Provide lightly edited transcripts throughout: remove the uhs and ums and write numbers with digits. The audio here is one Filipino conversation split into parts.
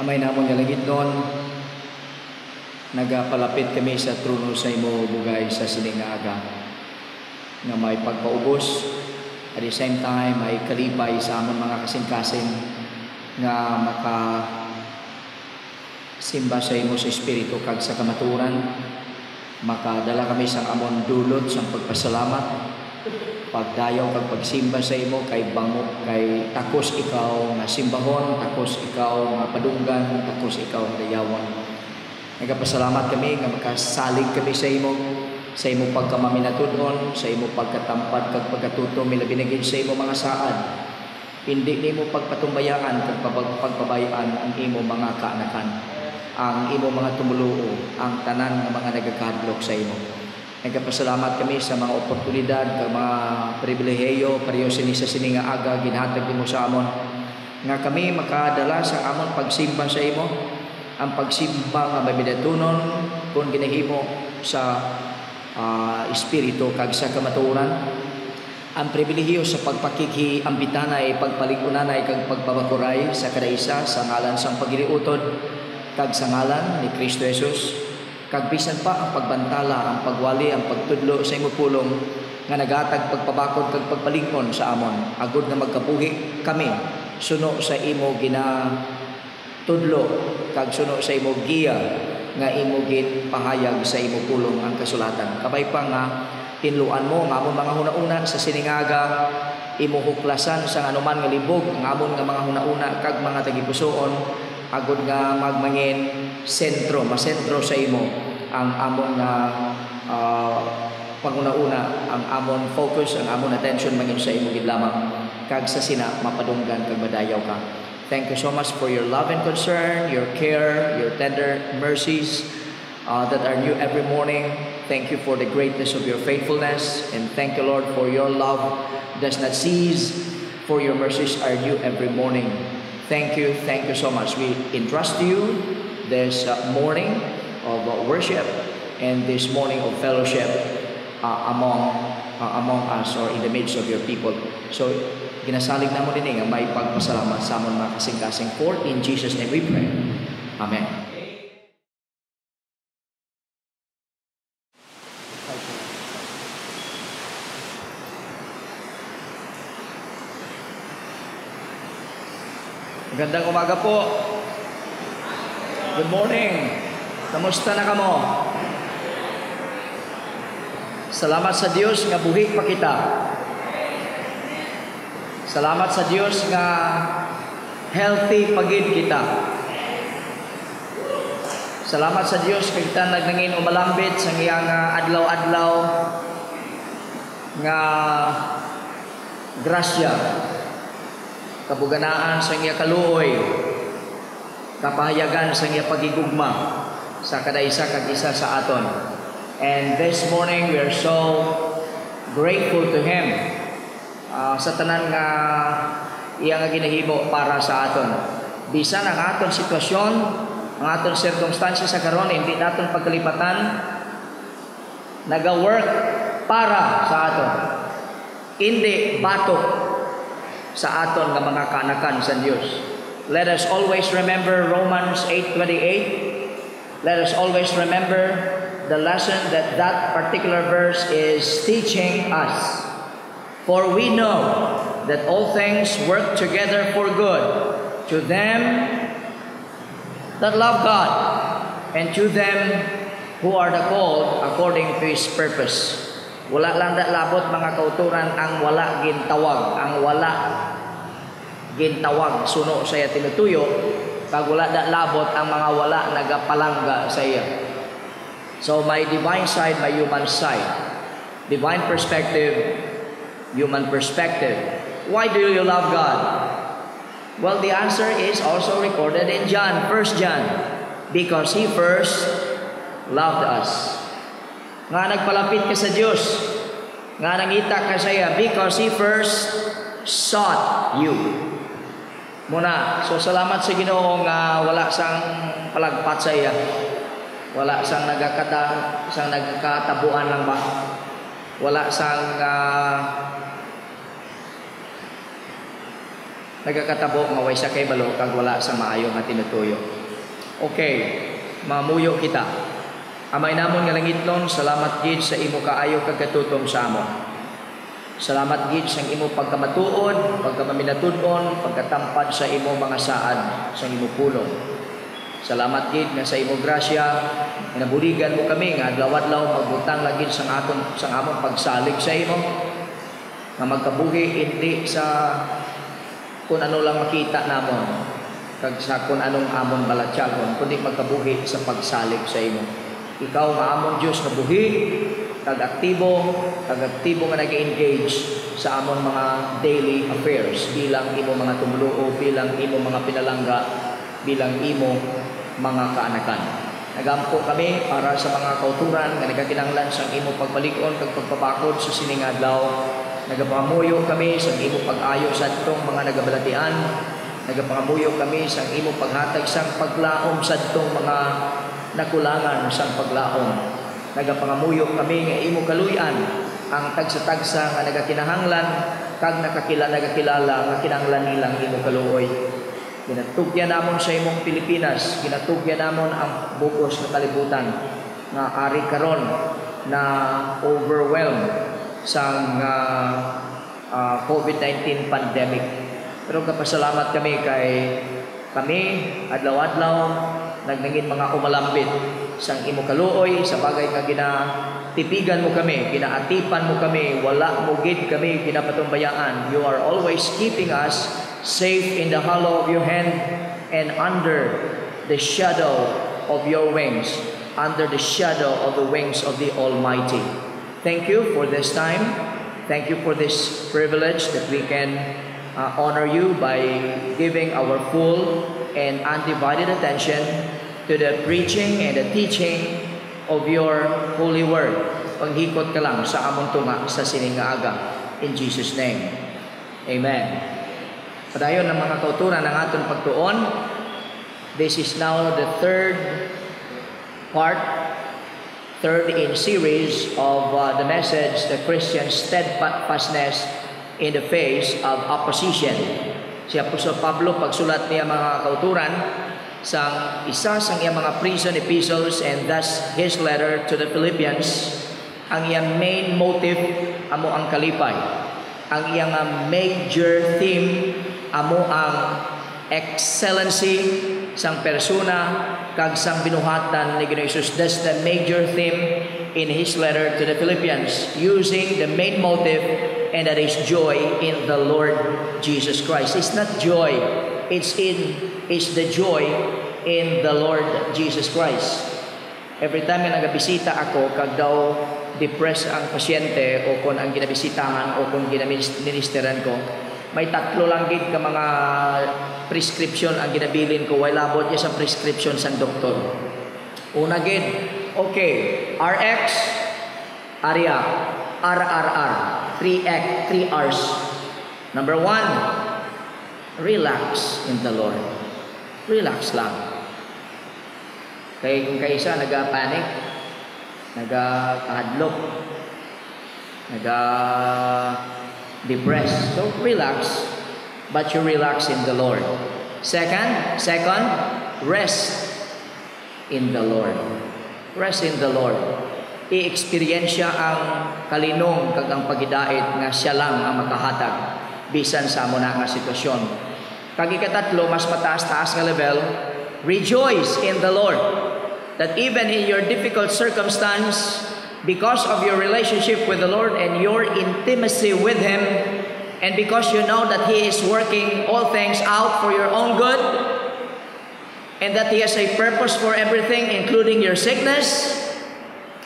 Amay namon nga langit nun, nagapalapit kami sa trono sa imo bugay sa sining nga aga, nga may pagpaubos, at the same time may kalipay sa amon mga kasing-kasing nga makasimba sa imo sa Espiritu kag sa kamaturan, makadala kami sa amon dulot sa pagpasalamat, pagdayaw kag pagsimba sa imo kay bango kay takos ikaw nga simbahon, takos ikaw nga padunggan, takos ikaw nga dayawon. Nagapasalamat kami nga makasalig kami sa imo pagkamaminatudon, sa imo pagkatampad kag pagkatuto milabinagin sa imo mga saad. Hindi nimo pagpatumbayaan kag pagpabayaan ang imo mga kaanakan, ang imo mga tumuluo, ang tanan nga mga nagakadlok sa imo. Nagapasalamat kami sa mga oportunidad kag mga pribilehiyo pareho sini sa sining nga aga ginhatag nimo sa amon nga kami makadala sa amon pagsimba sa imo, ang pagsimba nga mabidatunon kung ginahimo sa Espiritu kag sa kamatuoran, ang pribilehiyo sa pagpakikiambitanay, pagpalingunanay kag pagpabakuray sa kada isa sa ngalan sang pagiliutod kag sa ngalan ni Kristo Jesus, kag bisan pa ang pagbantala, ang pagwali, ang pagtudlo sa imo pulong nga nagatag pagpabakod kag pagpalingon sa amon, agud nga magkabuhi kami suno sa imo ginatudlo kag suno sa imo giya nga imo ginpahayag sa imo pulong ang kasulatan. Kabay pa nga tinluan mo nga amon mga hunauna sa siningaga, imo huklasan sa anuman nga libog nga amon nga mga hunauna kag mga tagipusoon, agud nga magmangin masentro sa imo ang amon nga panguna-una, ang amon focus, ang amon attention mangin sa imo gid lamang kag sa sina mapadunggan kag madayaw ka. Thank you so much for your love and concern, your care, your tender mercies that are new every morning. Thank you for the greatness of your faithfulness, and thank you, Lord, for your love does not cease, for your mercies are new every morning. Thank you so much. We entrust to you this morning of worship and this morning of fellowship among us or in the midst of your people. So, ginasalig na mo din nga may pagpasalamat sa amon mga kasing-kasing. For in Jesus' name we pray. Amen. Magandang umaga po. Good morning. Kamusta na kamo? Salamat sa Dios nga buhi pa kita. Salamat sa Dios nga healthy pagid kita. Salamat sa Dios kay kita nagnangin umalambit sa iyang adlaw-adlaw nga grasya, kabuganaan sa iya kaluoy, kapahayagan sa iya pagigugma sa kada isa kag isa sa aton. And this morning we are so grateful to Him sa tanan nga iya nga ginahimo para sa aton. Bisan ang aton sitwasyon, ang aton circumstances sa karon, hindi naton pagkalipatan, naga-work para sa aton. Hindi batok sa aton nga mga kaanakan sa Dios. Let us always remember Romans 8:28. Let us always remember the lesson that particular verse is teaching us. For we know that all things work together for good to them that love God and to them who are the called according to His purpose. Wala lang labot mga kauturan ang wala gintawag, suno sa iya tinutuyo, kag wala labot ang mga wala nagapalangga sa iya. So may divine side, may human side. Divine perspective, human perspective. Why do you love God? Well, the answer is also recorded in John, 1 John. Because He first loved us. Nga nagpalapit ka sa Diyos, nga nangita ka sa iya, because He first sought you. Muna, so salamat sa Ginoo nga wala sang palagpat sa iya. Wala sang nagkatabuan lang ba? Wala sang nagakatabo nga way sa kay balo kag wala sa maayo nga tinutuyo. Okay, mamuyo kita. Amay namon nga langitlon, salamat gid sa imo kaayo kag katutom sa amo. Salamat gid sa imo pagkamatuod, pagkamaminatud-on, pagkatampad sa imo mga saad sa imo pulong. Salamat gid nga sa imo grasya, nabuligan mo kami nga adlaw-adlaw magbutang lagi sa among pagsalig sa imo. Nga magkabuhi hindi sa kung ano lang makita namon, kag sa kung anong amon balatyagon, kundi magkabuhi sa pagsalig sa imo. Ikaw nga amon Dios nga buhi, kag aktibo nga nag-engage sa amon mga daily affairs bilang imo mga tumuluo, bilang imo mga pinalangga, bilang imo mga kaanakan. Nagampo kami para sa mga kauturan nga nagakinahanglan sa imo pagbalig-on kag pagpabakod sa sining adlaw. Nagapangamuyo kami sa imo pag-ayo sa atong mga nagabalatian. Nagapangamuyo kami sa imo paghatag sang paglaom sa atong mga nakulangan sa paglaom. Nagapangamuyo kami nga imo kaluy-an ang tagsa-tagsa nga nagakinahanglan kag nagakilala nga kinahanglan nilang imo kaluoy. Ginatugyan namon sa imong Pilipinas, ginatugyan namon ang bugos nga kalibutan nga ari karon na overwhelmed sang COVID-19 pandemic. Pero kapasalamat kami kay kami adlaw-adlaw nagnangin mga umalambit sang imo kaluoy sa bagay nga ginatipigan mo kami, ginaatipan mo kami, wala mo gid kami ginapatumbayaan. You are always keeping us safe in the hollow of your hand and under the shadow of your wings, under the shadow of the wings of the Almighty. Thank you for this time. Thank you for this privilege that we can honor you by giving our full and undivided attention to the preaching and the teaching of your holy word. Panghikot ka lang sa among tunga sa sining nga aga. In Jesus' name. Amen. Padayon ng mga kauturan ng aton pagtuon. This is now the third in series of the message, the Christian steadfastness in the face of opposition. Si Apostol Pablo pagsulat niya mga kauturan sang isa sang iyang mga prison epistles and thus his letter to the Philippians, ang iyang main motive amo ang kalipay. Ang iyang major theme amo ang excellency sang persona kag sang binuhatan ni Ginoong Hesus. That's the major theme in his letter to the Philippians, using the main motive, and that is joy in the Lord Jesus Christ. It's not joy, it's the joy in the Lord Jesus Christ. Every time na nagabisita ako, kag daw depressed ang pasyente o kung ang ginabisitahan o kung ginaminisiteran ko, may tatlo lang gid ka mga prescription ang ginabilin ko, way labot niya sa prescription sang doktor. Una gid, okay, RX, Aria, RRR, 3 R's. Number 1, relax in the Lord. Relax lang. Kaya kung kaisa nagpa-panic, nagkahadlok, nag-depressed. So relax, but you relax in the Lord. Second, rest in the Lord. Rest in the Lord. I-experiensya ang kalinong kag ang pagidait nga siya lang ang makahatag bisan sa amo na nga sitwasyon. Kag ikatatlo, mas mataas-taas nga level, rejoice in the Lord. That even in your difficult circumstance, because of your relationship with the Lord and your intimacy with Him, and because you know that He is working all things out for your own good, and that He has a purpose for everything, including your sickness,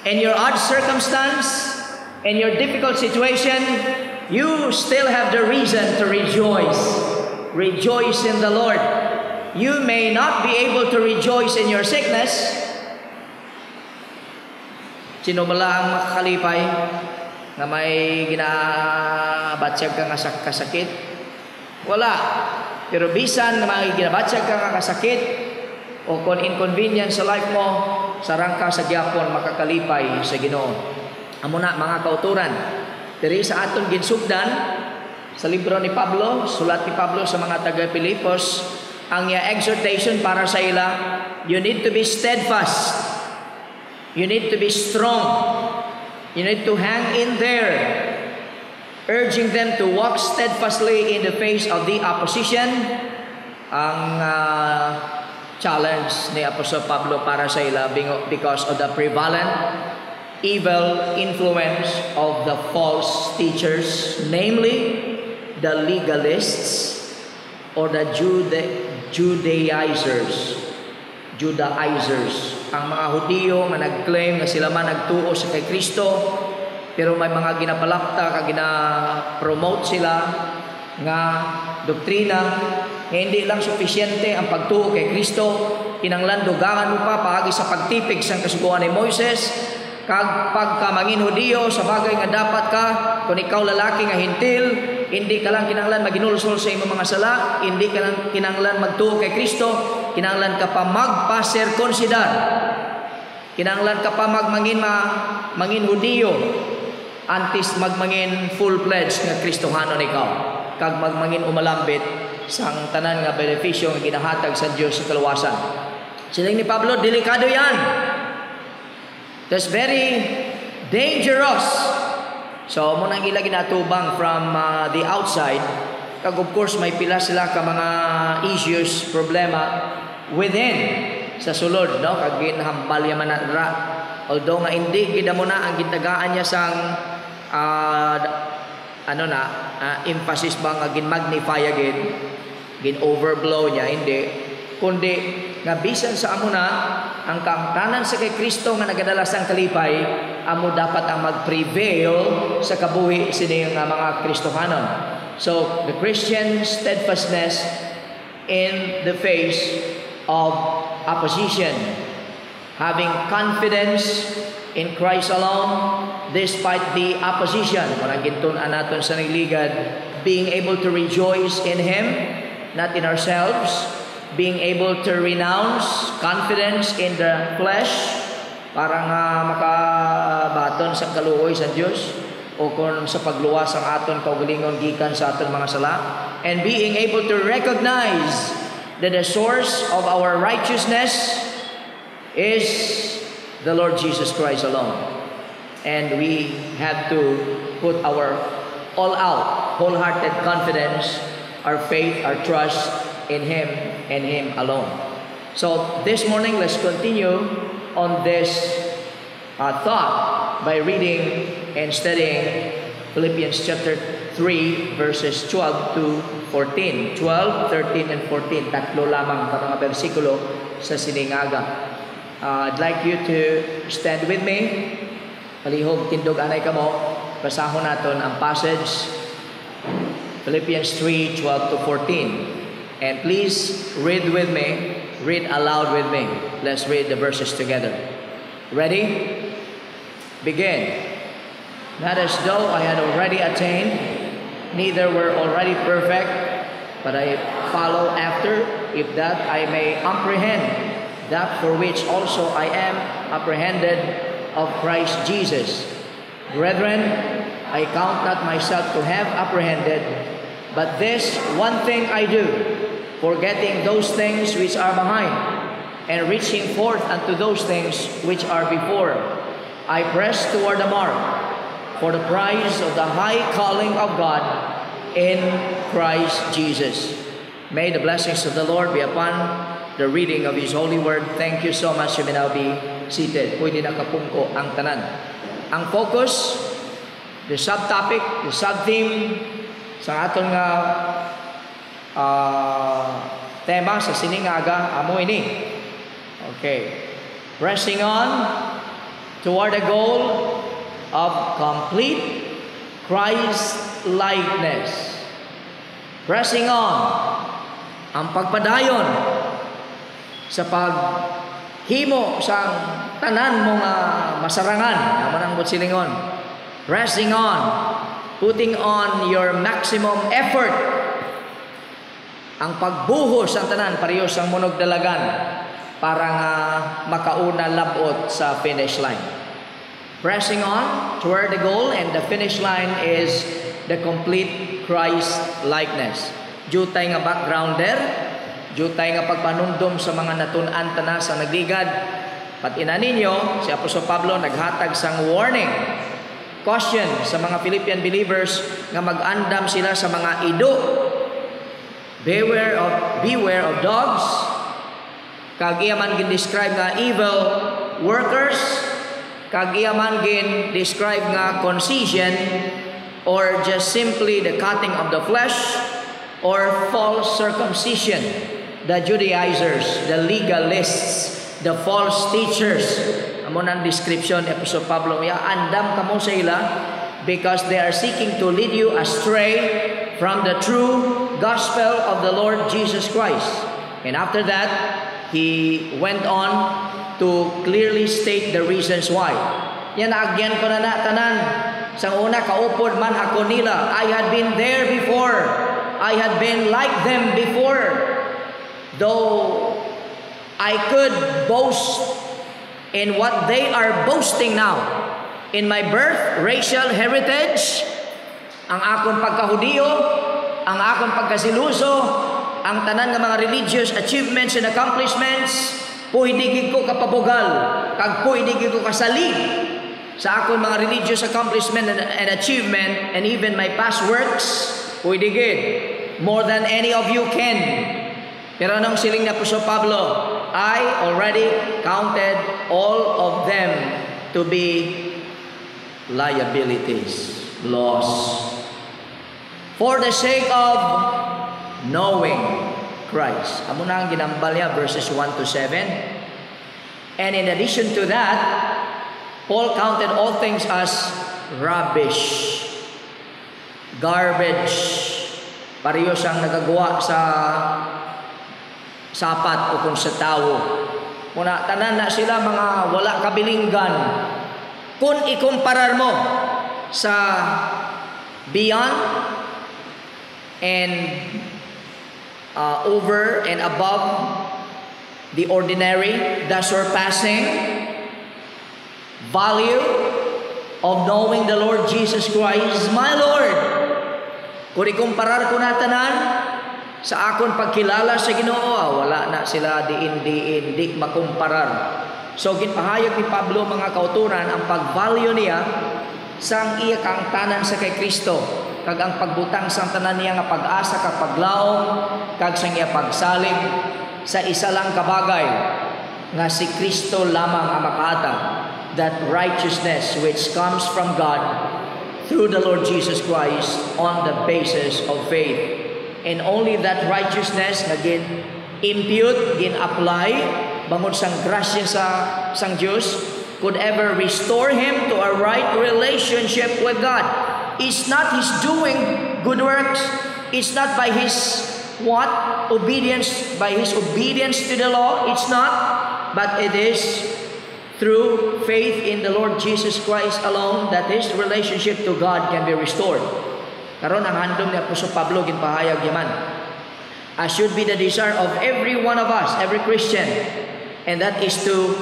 and your odd circumstance, and your difficult situation, you still have the reason to rejoice. Rejoice in the Lord. You may not be able to rejoice in your sickness. Sino mala ang makakalipay na may ginabatsyag ka nga kasakit? Wala. Pero bisan na may ginabatsyag ka nga kasakit o kung inconvenience sa life mo, sarang ka sa gyapon makakalipay sa Ginoo. Amo na mga kauturan. Diri sa aton ginsugdan Sa libro ni Pablo, sulat ni Pablo sa mga taga-Pilipos, ang exhortation para sa ila, you need to be steadfast. You need to be strong. You need to hang in there, urging them to walk steadfastly in the face of the opposition. Ang challenge ni Apostol Pablo para sa ila because of the prevalent evil influence of the false teachers, namely the legalists or the Judaizers. Ang mga Hudiyo nga nag-claim na sila man nagtuo sa kay Kristo, pero may mga ginapalakta, gina-promote sila nga doktrina nga hindi lang sufisyente ang pagtuo kay Kristo, kinanglan dugangan mo pa paagi sa pagtipig sa kasuguan ni Moises. Kag pagka mangin Hudiyo sa bagay nga dapat ka, kung ikaw lalaki nga hintil, hindi ka lang kinanglan maginulsol sa imong mga sala, hindi ka lang kinanglan magtuo kay Kristo, kinanglan ka pa magpa-sirkunsidar, kinanglan ka pa mangin Hudiyo, antes magmangin full-fledged nga Kristohanon ikaw, kag magmangin umalambit sang tanan nga benepisyo nga ginahatag sa Dios sa kaluwasan. Siling ni Pablo, delikado yan. That's very dangerous. So, muna ang ila ginatubang from the outside. Kag of course, may pila sila ka mga issues, problema within sa sulod, no? Kag ginhambal yaman na ra. Although nga hindi gida mo na ang gitagaan niya sang emphasis ba nga gin-magnify again, gin-overblow niya, hindi. Kundi nga bisan sa amo na ang kamtanan sa kay Kristo nga nagadala sang kalipay, amo dapat ang mag-prevail sa kabuhi sini nga mga Kristohanon. So the Christian steadfastness in the face of opposition, having confidence in Christ alone despite the opposition. Kung nagintun-an naton sa nagligad, being able to rejoice in Him, not in ourselves, being able to renounce confidence in the flesh para nga makabaton sa kaluoy sa Dios o kung sa pagluwas ang aton kaugalingon gikan sa aton mga sala, and being able to recognize that the source of our righteousness is the Lord Jesus Christ alone, and we have to put our all out wholehearted confidence, our faith, our trust in Him and Him alone. So this morning, let's continue on this thought by reading and studying Philippians chapter 3 verses 12 to 14. 12, 13, and 14. Tatlo lamang ka mga bersikulo sa siningaga. I'd like you to stand with me. Palihog tindog anay ka mo. Basahon naton ang passage Philippians 3, 12 to 14. And please read with me, read aloud with me. Let's read the verses together. Ready? Begin. Not as though I had already attained, neither were already perfect, but I follow after, if that I may apprehend that for which also I am apprehended of Christ Jesus. Brethren, I count not myself to have apprehended, but this one thing I do, forgetting those things which are behind, and reaching forth unto those things which are before, I press toward the mark, for the prize of the high calling of God in Christ Jesus. May the blessings of the Lord be upon the reading of His holy word. Thank you so much. You may now be seated. Pwede na kapungko ang tanan. Ang focus, the subtopic, the subtheme sa aton nga tema sa siningaga amo ini. Okay. Pressing on toward the goal of complete Christ-likeness. Pressing on, ang pagpadayon sa paghimo sa tanan mo nga masarangan, naman ang silingon. Pressing on, putting on your maximum effort, ang pagbuhos ang tanan parehas ang munog dalagan para nga makauna labot sa finish line. pressing on toward the goal, and the finish line is the complete Christ likeness. Jutay nga background there, jutay nga pagpanumdum sa mga natun-an tana sa nagligad. Pati na ninyo, si Apostol Pablo naghatag sang warning, caution sa mga Philippian believers nga mag-andam sila sa mga ido. Beware of dogs. Kag iya man gin-describe nga evil workers, kag iya man gin-describe nga concision, or just simply the cutting of the flesh, or false circumcision, the Judaizers, the legalists, the false teachers. Amo nang description ni Apostol Pablo, ya andam kamo sa ila because they are seeking to lead you astray from the true gospel of the Lord Jesus Christ. And after that, he went on to clearly state the reasons why. Yan agyan ko na tanan. Sang una kaupod man ako nila. I had been there before. I had been like them before. Though I could boast in what they are boasting now. In my birth, racial heritage, ang akong pagkahudiyo, ang akong pagkasiluso, ang tanan ng mga religious achievements and accomplishments, puhidigig ko kapabugal, kag puhidigig ko kasalig sa akong mga religious accomplishment and achievement, and even my past works, puhidigig more than any of you can. Pero anong siling na Apostol Pablo? I already counted all of them to be liabilities, loss, for the sake of knowing Christ. Amo na ang ginambal niya, verses 1 to 7. And in addition to that, Paul counted all things as rubbish, garbage. Pareho siyang nagagawa sa sapat o kung sa tao. Muna, tanan na sila mga wala kabilinggan. Kung ikumparar mo sa beyond and over and above the ordinary, the surpassing value of knowing the Lord Jesus Christ, my Lord. Kung ikumparar ko na tanan sa akon pagkilala sa Ginoo, wala na sila di makumparar. So ginpahayag ni Pablo mga kauturan ang pag-value niya sang iya kang tanan sa kay Kristo, kag ang pagbutang sang tanan niya nga pag-asa kag paglaom kag sang iya pagsalig sa isa lang kabagay nga si Kristo lamang ang makahatag, that righteousness which comes from God through the Lord Jesus Christ on the basis of faith. And only that righteousness na gin-impute, gin-apply bangod sang grasya sa sang Diyos could ever restore him to a right relationship with God. It's not his doing good works. It's not by his obedience, by his obedience to the law. It's not, but it is through faith in the Lord Jesus Christ alone that his relationship to God can be restored. Karon ang handom ni Apostol Pablo ginpahayag yaman, as should be the desire of every one of us, every Christian, and that is to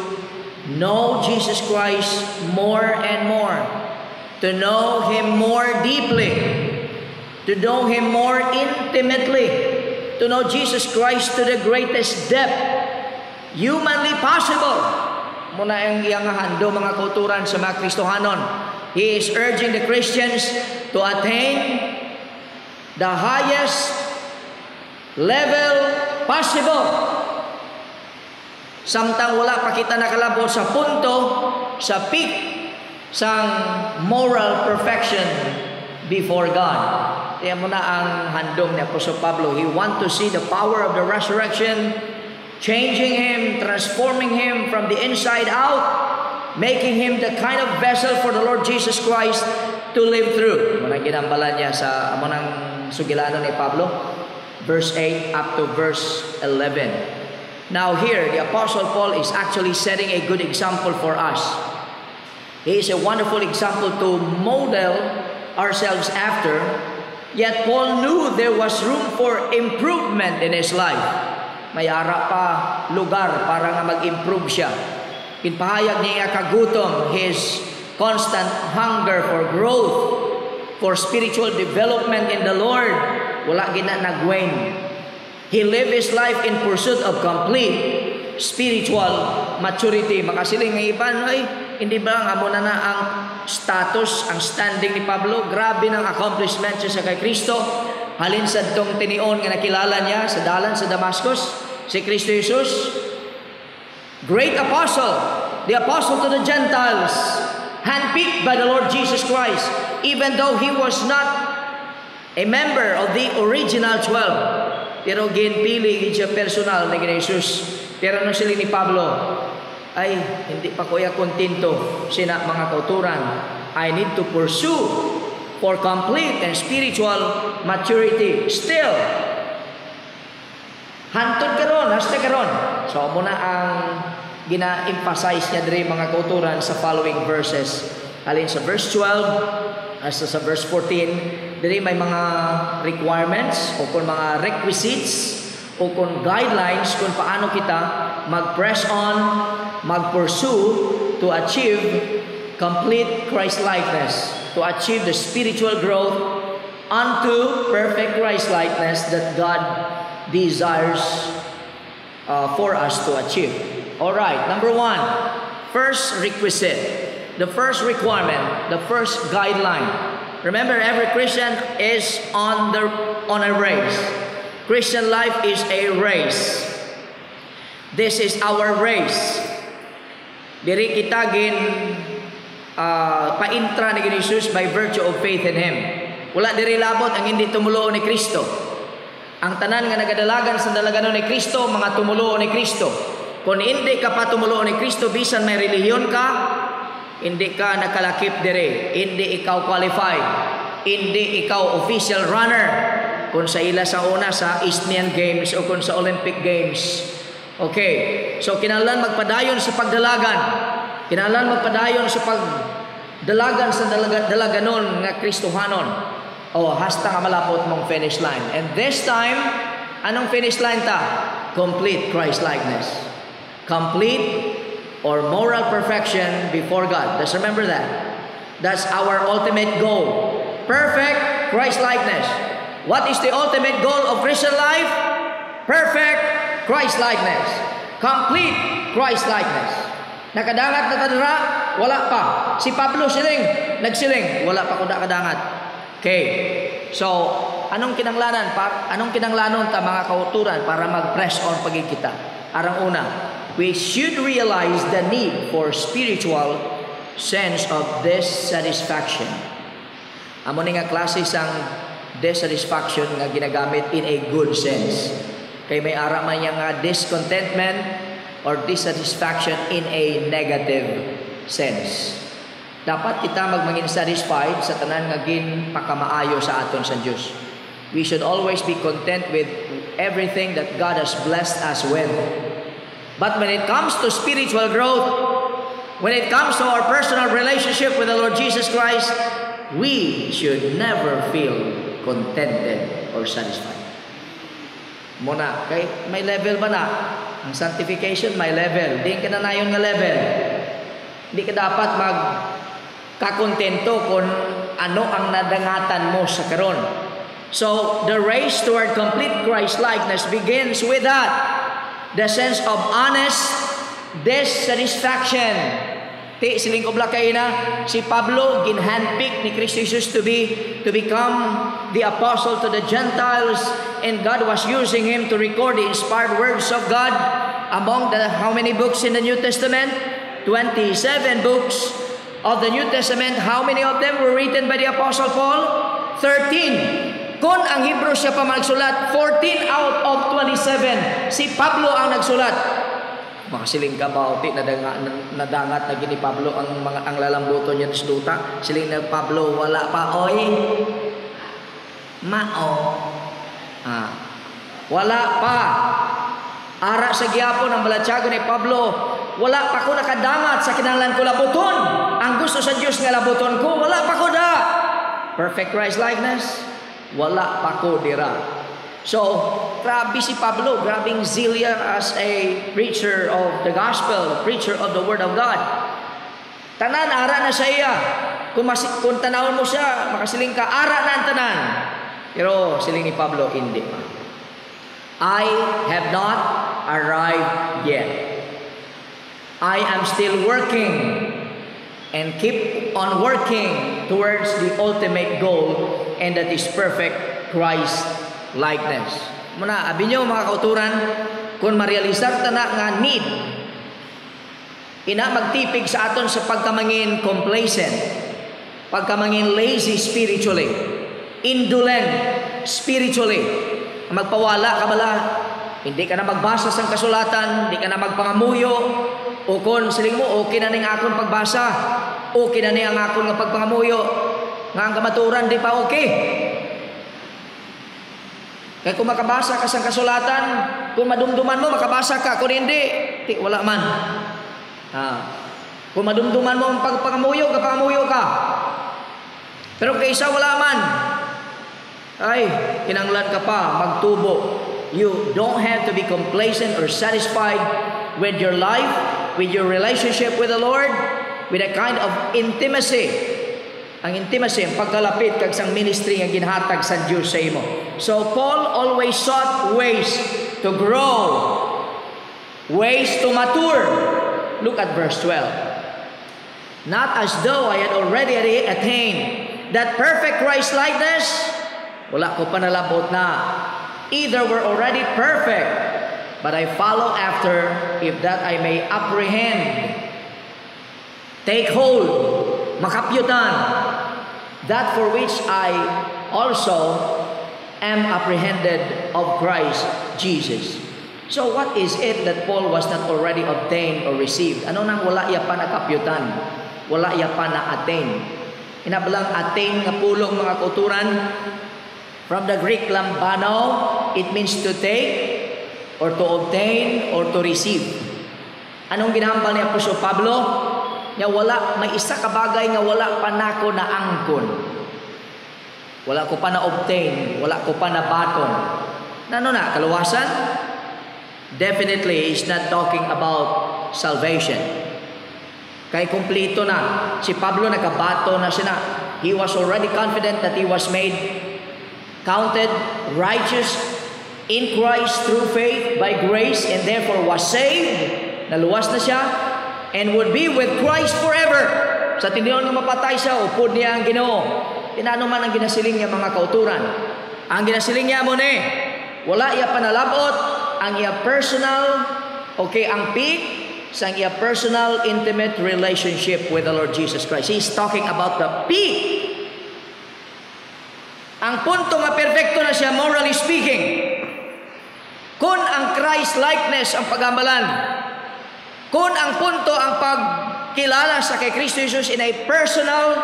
know Jesus Christ more and more, to know him more deeply, to know him more intimately, to know Jesus Christ to the greatest depth humanly possible. Muna ang iyang hando mga kauturan sa mga Kristohanon. He is urging the Christians to attain the highest level possible. Samtang wala pa kita nakalabo sa punto, sa peak, sang moral perfection before God. Kaya muna ang handong ni Apostol Pablo. He want to see the power of the resurrection, changing him, transforming him from the inside out, making him the kind of vessel for the Lord Jesus Christ to live through. Munang ginambalan niya sa munang sugilano ni Pablo, verse 8 up to verse 11. Now here, the Apostle Paul is actually setting a good example for us. He is a wonderful example to model ourselves after. Yet Paul knew there was room for improvement in his life. May ara pa lugar para nga mag-improve siya. Pinpahayag niya kagutom his constant hunger for growth, for spiritual development in the Lord. Wala gina nagwane. He lived his life in pursuit of complete spiritual maturity. Makasiling ng iban, ay, hindi ba nga mo na ang status, ang standing ni Pablo? Grabe ng accomplishment siya sa kay Kristo. Halin sa tong tinion nga nakilala niya sa dalan sa Damascus, si Kristo Jesus. Great apostle, the apostle to the Gentiles, handpicked by the Lord Jesus Christ, even though he was not a member of the original 12. Pero ginpili siya personal ni Jesus. Pero nung sila ni Pablo, ay hindi pa kuya kontento sina mga kauturan. I need to pursue for complete and spiritual maturity. Still, hantod karon, hasta karon. So muna ang gina-emphasize niya diri mga kauturan sa following verses. Alin sa verse 12 hasta sa verse 14, diri may mga requirements o kung mga requisites o kung guidelines kung paano kita mag-press on, mag-pursue to achieve complete Christ-likeness, to achieve the spiritual growth unto perfect Christ-likeness that God desires for us to achieve. Alright, number 1, first requisite, the first requirement, the first guideline. Remember, every Christian is on a race. Christian life is a race. This is our race. Diri kita paintra ni Jesus by virtue of faith in Him. Wala diri labot ang hindi tumulo ni Kristo. Ang tanan nga nagadalagan sa dalaganon ni Kristo, mga tumulo ni Kristo. Kung hindi ka pa tumulo ni Kristo, bisan may relihiyon ka, hindi ka nakalakip diri, hindi ikaw qualified, hindi ikaw official runner kung sa ila sa una sa Isthmian Games o kung sa Olympic Games. Okay, so kinahanglan magpadayon sa pagdalagan, kinahanglan magpadayon sa pagdalagan sa dalaganon nga Kristohanon. Hasta ka malapot mong finish line. And this time, anong finish line ta? Complete Christ-likeness. Complete or moral perfection before God. Let's remember that. That's our ultimate goal. Perfect Christ-likeness. What is the ultimate goal of Christian life? Perfect Christ-likeness. Complete Christ-likeness. Nakadangat na tadara? Wala pa. Si Pablo siling, nagsiling, wala pa kuda kadangat. Okay. So, anong kinanglanon ta mga kauturan para mag-press on pagig kita? Arang una, we should realize the need for spiritual sense of dissatisfaction. Amo ni nga klase sang dissatisfaction nga ginagamit in a good sense. Kay may ara man yang discontentment or dissatisfaction in a negative sense. Dapat kita magmangin satisfied sa tanan nga ginpakamaayo sa aton sa Dios. We should always be content with everything that God has blessed us with. But when it comes to spiritual growth, when it comes to our personal relationship with the Lord Jesus Christ, we should never feel contented or satisfied. Muna, kay may level ba na? Ang sanctification may level. Di ka na nayon nga level. Di ka dapat magkakontento kung ano ang nadangatan mo sa karon. So, the race toward complete Christ-likeness begins with that. The sense of honest dissatisfaction. Ti siling kubla kay na si Pablo ginhandpick ni Kristo Jesus to become the apostle to the Gentiles, and God was using him to record the inspired words of God among the how many books in the New Testament? 27 books of the New Testament. How many of them were written by the apostle Paul? 13. Kung ang Hebrews siya pa magsulat, 14 out of 27 si Pablo ang nagsulat. Makasiling ka ba uti nadangat na gini Pablo ang lalambuton niya sa duta. Siling na Pablo wala pa oy. Wala pa. Ara sa gihapon ang balatyago ni Pablo, wala pa ko nakadangat sa kinahanglan ko labuton. Ang gusto sa Dios nga labuton ko, wala pa ko da. Perfect Christ-likeness, wala pa ko dira. So, grabe si Pablo, grabing zeal as a preacher of the gospel, a preacher of the word of God. Tanan, ara na sa iya. Kung tanawon mo siya, makasiling ka, ara na ang tanan. Pero siling ni Pablo, hindi pa. I have not arrived yet. I am still working and keep on working towards the ultimate goal, and that is perfect Christ likeness. Muna, abi nyo mga kauturan, kung marealisar ta na nga need, ina magtipig sa aton sa pagkamangin complacent, pagkamangin lazy spiritually, indolent spiritually, magpawala ka bala, hindi ka na magbasa sa kasulatan, hindi ka na magpangamuyo, o kung siling mo, okay na ning akong pagbasa, okay na ning akong nga pagpangamuyo, nga ang kamaturan, di pa okay. Kaya kung makabasa ka sa kasulatan, kung madumduman mo, makabasa ka, kung hindi, wala man. Kung madumduman mo ang pagpangamuyo ka. Pero kaysa wala man, ay, kinanglan ka pa, magtubo. You don't have to be complacent or satisfied with your life, with your relationship with the Lord, with a kind of intimacy. Ang intimacy, ang pagkalapit kag sang ministry nga ginhatag sa Diyos sa imo. So Paul always sought ways to grow, ways to mature. Look at verse 12. Not as though I had already attained that perfect Christ-likeness. Wala ko pa nalabot na. Either we're already perfect, but I follow after, if that I may apprehend, take hold, makapyutan, that for which I also am apprehended of Christ Jesus. So what is it that Paul was not already obtained or received? Ano nang wala iya pa nakapyutan? Wala iya pa na-attain? Inabalang attain nga pulong mga kauturan. From the Greek lambano, it means to take or to obtain or to receive. Anong ginahambal ni Apostol Pablo? Nga wala, may isa ka bagay nga wala pa nako na angkon. Wala ko pa na-obtain, wala ko pa na-baton. Ano na, kaluwasan? Definitely, he's not talking about salvation. Kay kumplito na. Si Pablo nakabato na siya na. He was already confident that he was made counted righteous in Christ through faith by grace, and therefore was saved. Naluwas na siya and would be with Christ forever. Sa tiniyon nga mapatay siya, upod niya ang Ginoo. Inano man ang ginasiling niya mga kauturan. Ang ginasiling niya mo ni, wala iya panalabot, ang iya personal, okay, ang peak, sa iya personal intimate relationship with the Lord Jesus Christ. He's talking about the peak. Ang punto nga perfecto na siya, morally speaking. Kung ang Christ-likeness ang pag-amalan, kung ang punto ang pagkilala sa kay Kristo Jesus in a personal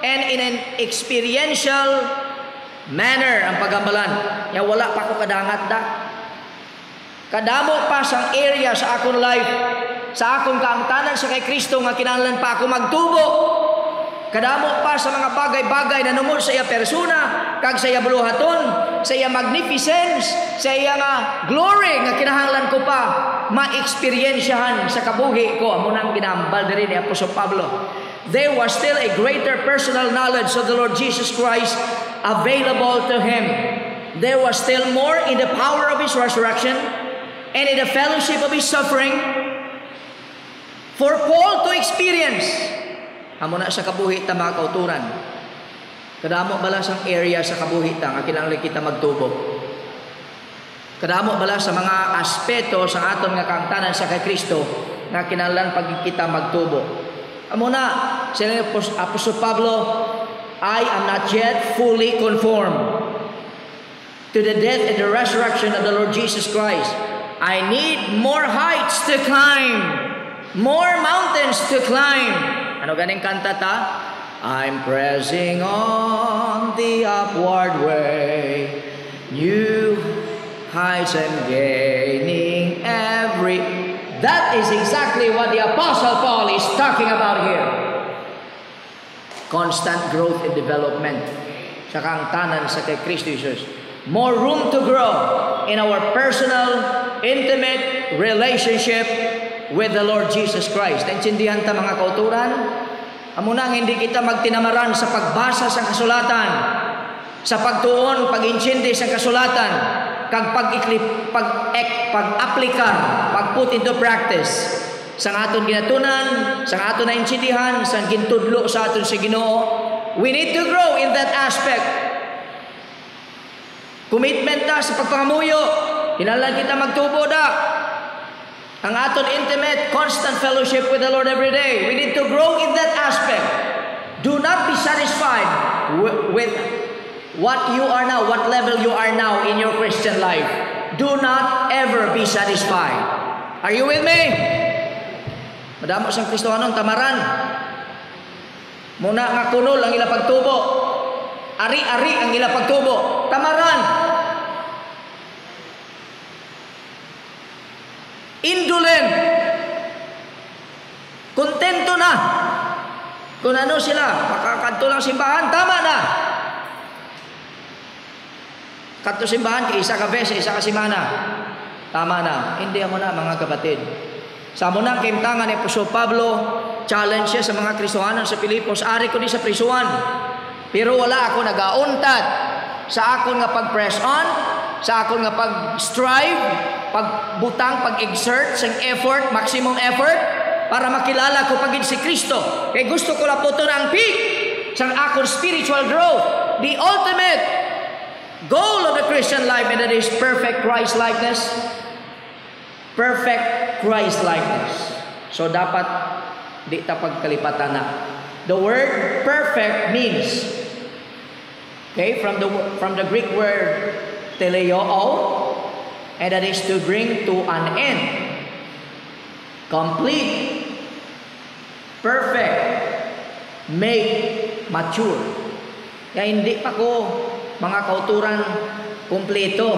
and in an experiential manner ang pag-amalan, ya wala pa ko kadangat da. Kadamo pa sang area sa akong life, sa akong kaangtanan sa kay Kristo nga kinahanglan pa ako magtubo. Kadamo pa sa mga bagay-bagay na numol sa iya persona, kag sa iya buluhaton, sa iya magnificence, sa iya nga glory nga kinahanglan ko pa ma-experiensyahan sa kabuhi ko. Amo nang ginambal diri ni Apostol Pablo. There was still a greater personal knowledge of the Lord Jesus Christ available to him. There was still more in the power of his resurrection and in the fellowship of his suffering for Paul to experience. Amo na sa kabuhi ta mga kauturan. Kadamo bala sang area sa kabuhi ta nga kinahanglan kita magtubo. Kadamo bala sa mga aspeto sa aton nga kaangtanan sa kay Kristo nga kinahanglan pag kita magtubo. Amo na sila Apostol Pablo, I am not yet fully conformed to the death and the resurrection of the Lord Jesus Christ. I need more heights to climb, more mountains to climb. Ano ganing kanta ta? I'm pressing on the upward way, new heights I'm gaining every. That is exactly what the Apostle Paul is talking about here. Constant growth and development sa kaangtanan sa kay Kristo Jesus. More room to grow in our personal, intimate relationship with the Lord Jesus Christ. Naintindihan ta mga kauturan? Amo na nga hindi kita magtinamaran sa pagbasa sa kasulatan, sa pagtuon, pag-intindi sa kasulatan, kag pag-aplikar, pag-put into practice sa aton ginatunan, sa aton naintindihan, sa gintudlo sa aton sa Ginoo. We need to grow in that aspect. Commitment ta sa pagpangamuyo. Kinahanglan kita magtubo da. Ang aton intimate, constant fellowship with the Lord every day. We need to grow in that aspect. Do not be satisfied with what you are now, what level you are now in your Christian life. Do not ever be satisfied. Are you with me? Madamo sang Kristohanon tamaran. Muna nga kunol ang ila pagtubo. Ari-ari ang ila pagtubo. Tamaran. Indolent. Kontento na. Kung ano sila, makakanto lang simbahan, tama na. Kanto simbahan, isa ka beses, isa ka simana. Tama na. Hindi mo na, mga kapatid. Sa muna, kimtangan ni Apostol Pablo, challenge siya sa mga Kristohanon sa Pilipos, ari ko di sa prisuan. Pero wala ako nag-auntat sa akon nga pag-press on, sa akon nga pag-strive, pagbutang, pag-exert, sang effort, maximum effort, para makilala ko pagid si Kristo. Kaya gusto ko lang po ito ang peak sa akong spiritual growth. The ultimate goal of the Christian life, and that is perfect Christ-likeness. Perfect Christ-likeness. So dapat di ta pagkalipatan na. The word perfect means, okay, from the Greek word teleo, and that is to bring to an end, complete, perfect, make mature. Kaya hindi pa ko mga kauturan kumpleto,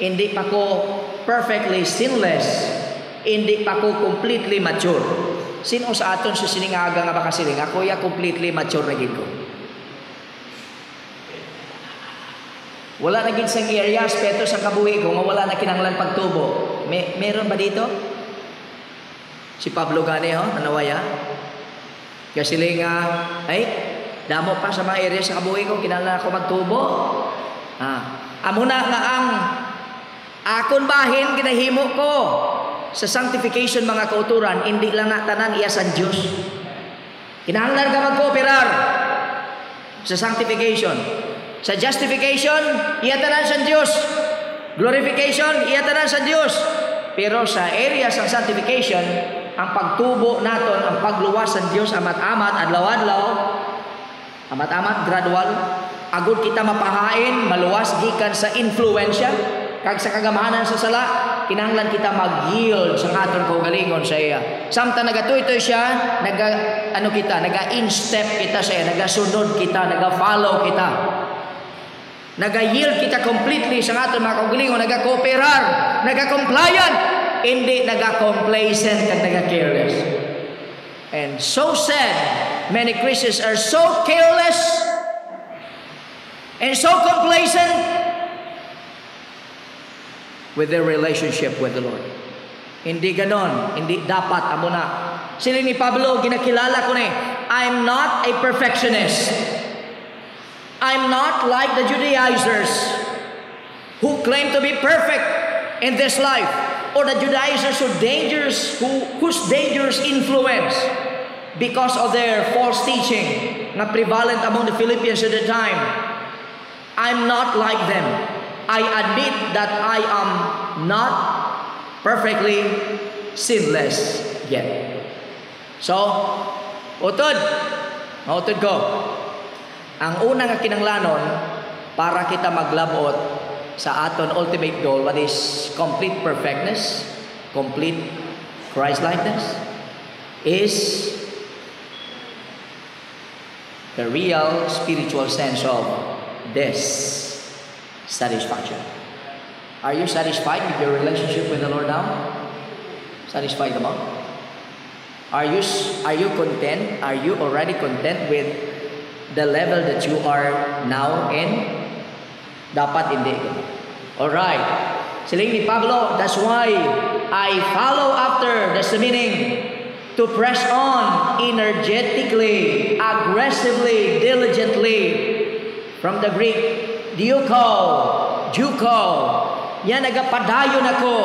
hindi pa ko perfectly sinless, hindi pa ko completely mature. Sino sa aton sa siningaga nga makasiling ako ya completely mature na gid ko? Wala na gid sang area aspeto sa kabuhi ko nga wala na kinahanglan pagtubo. Meron ba dito? Si Pablo gani nanawaya. Kasi nga ay damo pa sa mga area sa kabuhi ko kinahanglan ako magtubo. Amo na nga ang akon bahin ginahimo ko sa sanctification mga kauturan, hindi lang na tanan iya sa Diyos. Kinahanglan ka magkooperar sa sanctification. Sa justification, iya tanan sa Diyos. Glorification, iya tanan sa Diyos. Pero sa area sa sanctification, ang pagtubo naton, ang pagluwas sa Diyos, amat-amat, adlaw-adlaw, amat-amat, gradual, agud kita mapahain, maluwas gikan sa influensya, kag sa kagamahanan sa sala, kinahanglan kita mag-yield sa aton kaugalingon sa iya. Samtang nagatutoy siya, naga-in-step kita sa iya, nagasunod kita, naga-follow kita. Naga-yield kita completely sa aton mga kaugalingon, naga-cooperar, naga-compliant, hindi naga-complacent kag naga-careless. And so sad, many Christians are so careless and so complacent with their relationship with the Lord. Hindi ganon, hindi dapat amo na. Sila ni Pablo, ginakilala ko ni, I'm not a perfectionist. I'm not like the Judaizers who claim to be perfect in this life, or the Judaizers whose dangerous influence because of their false teaching na prevalent among the Philippians at the time. I'm not like them. I admit that I am not perfectly sinless yet. So, utod ko. Ang una nga kinanglanon para kita maglabot sa aton ultimate goal, what is complete perfectness, complete Christ-likeness, is the real spiritual sense of this satisfaction. Are you satisfied with your relationship with the Lord now? Satisfied ka ba? Are you content? Are you already content with the level that you are now in? Dapat hindi ka. Alright. Siling ni Pablo, that's why I follow after, that's the meaning, to to press on energetically, aggressively, diligently. From the Greek, diuko, yan nagapadayon ako.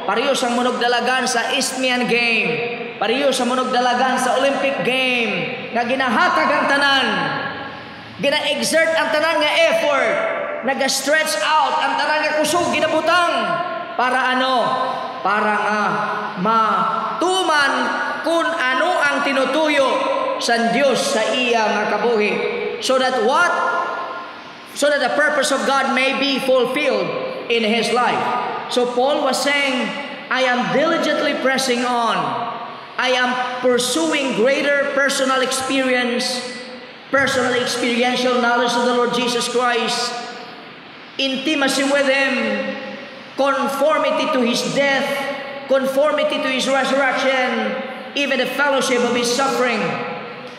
Pareho sa munog dalagan sa Isthmian Game. Pareho sa munog dalagan sa Olympic Game. Nga ginahatag ang tanan. Gina-exert ang tanan nga effort. Naga-stretch out ang tanan nga kusog ginabutang. Para ano? Para nga matuman kung ano ang tinutuyo sa Diyos sa iya nga kabuhi. So that the purpose of God may be fulfilled in his life. So Paul was saying, I am diligently pressing on. I am pursuing greater personal experiential knowledge of the Lord Jesus Christ, intimacy with him, conformity to his death, conformity to his resurrection, even the fellowship of his suffering.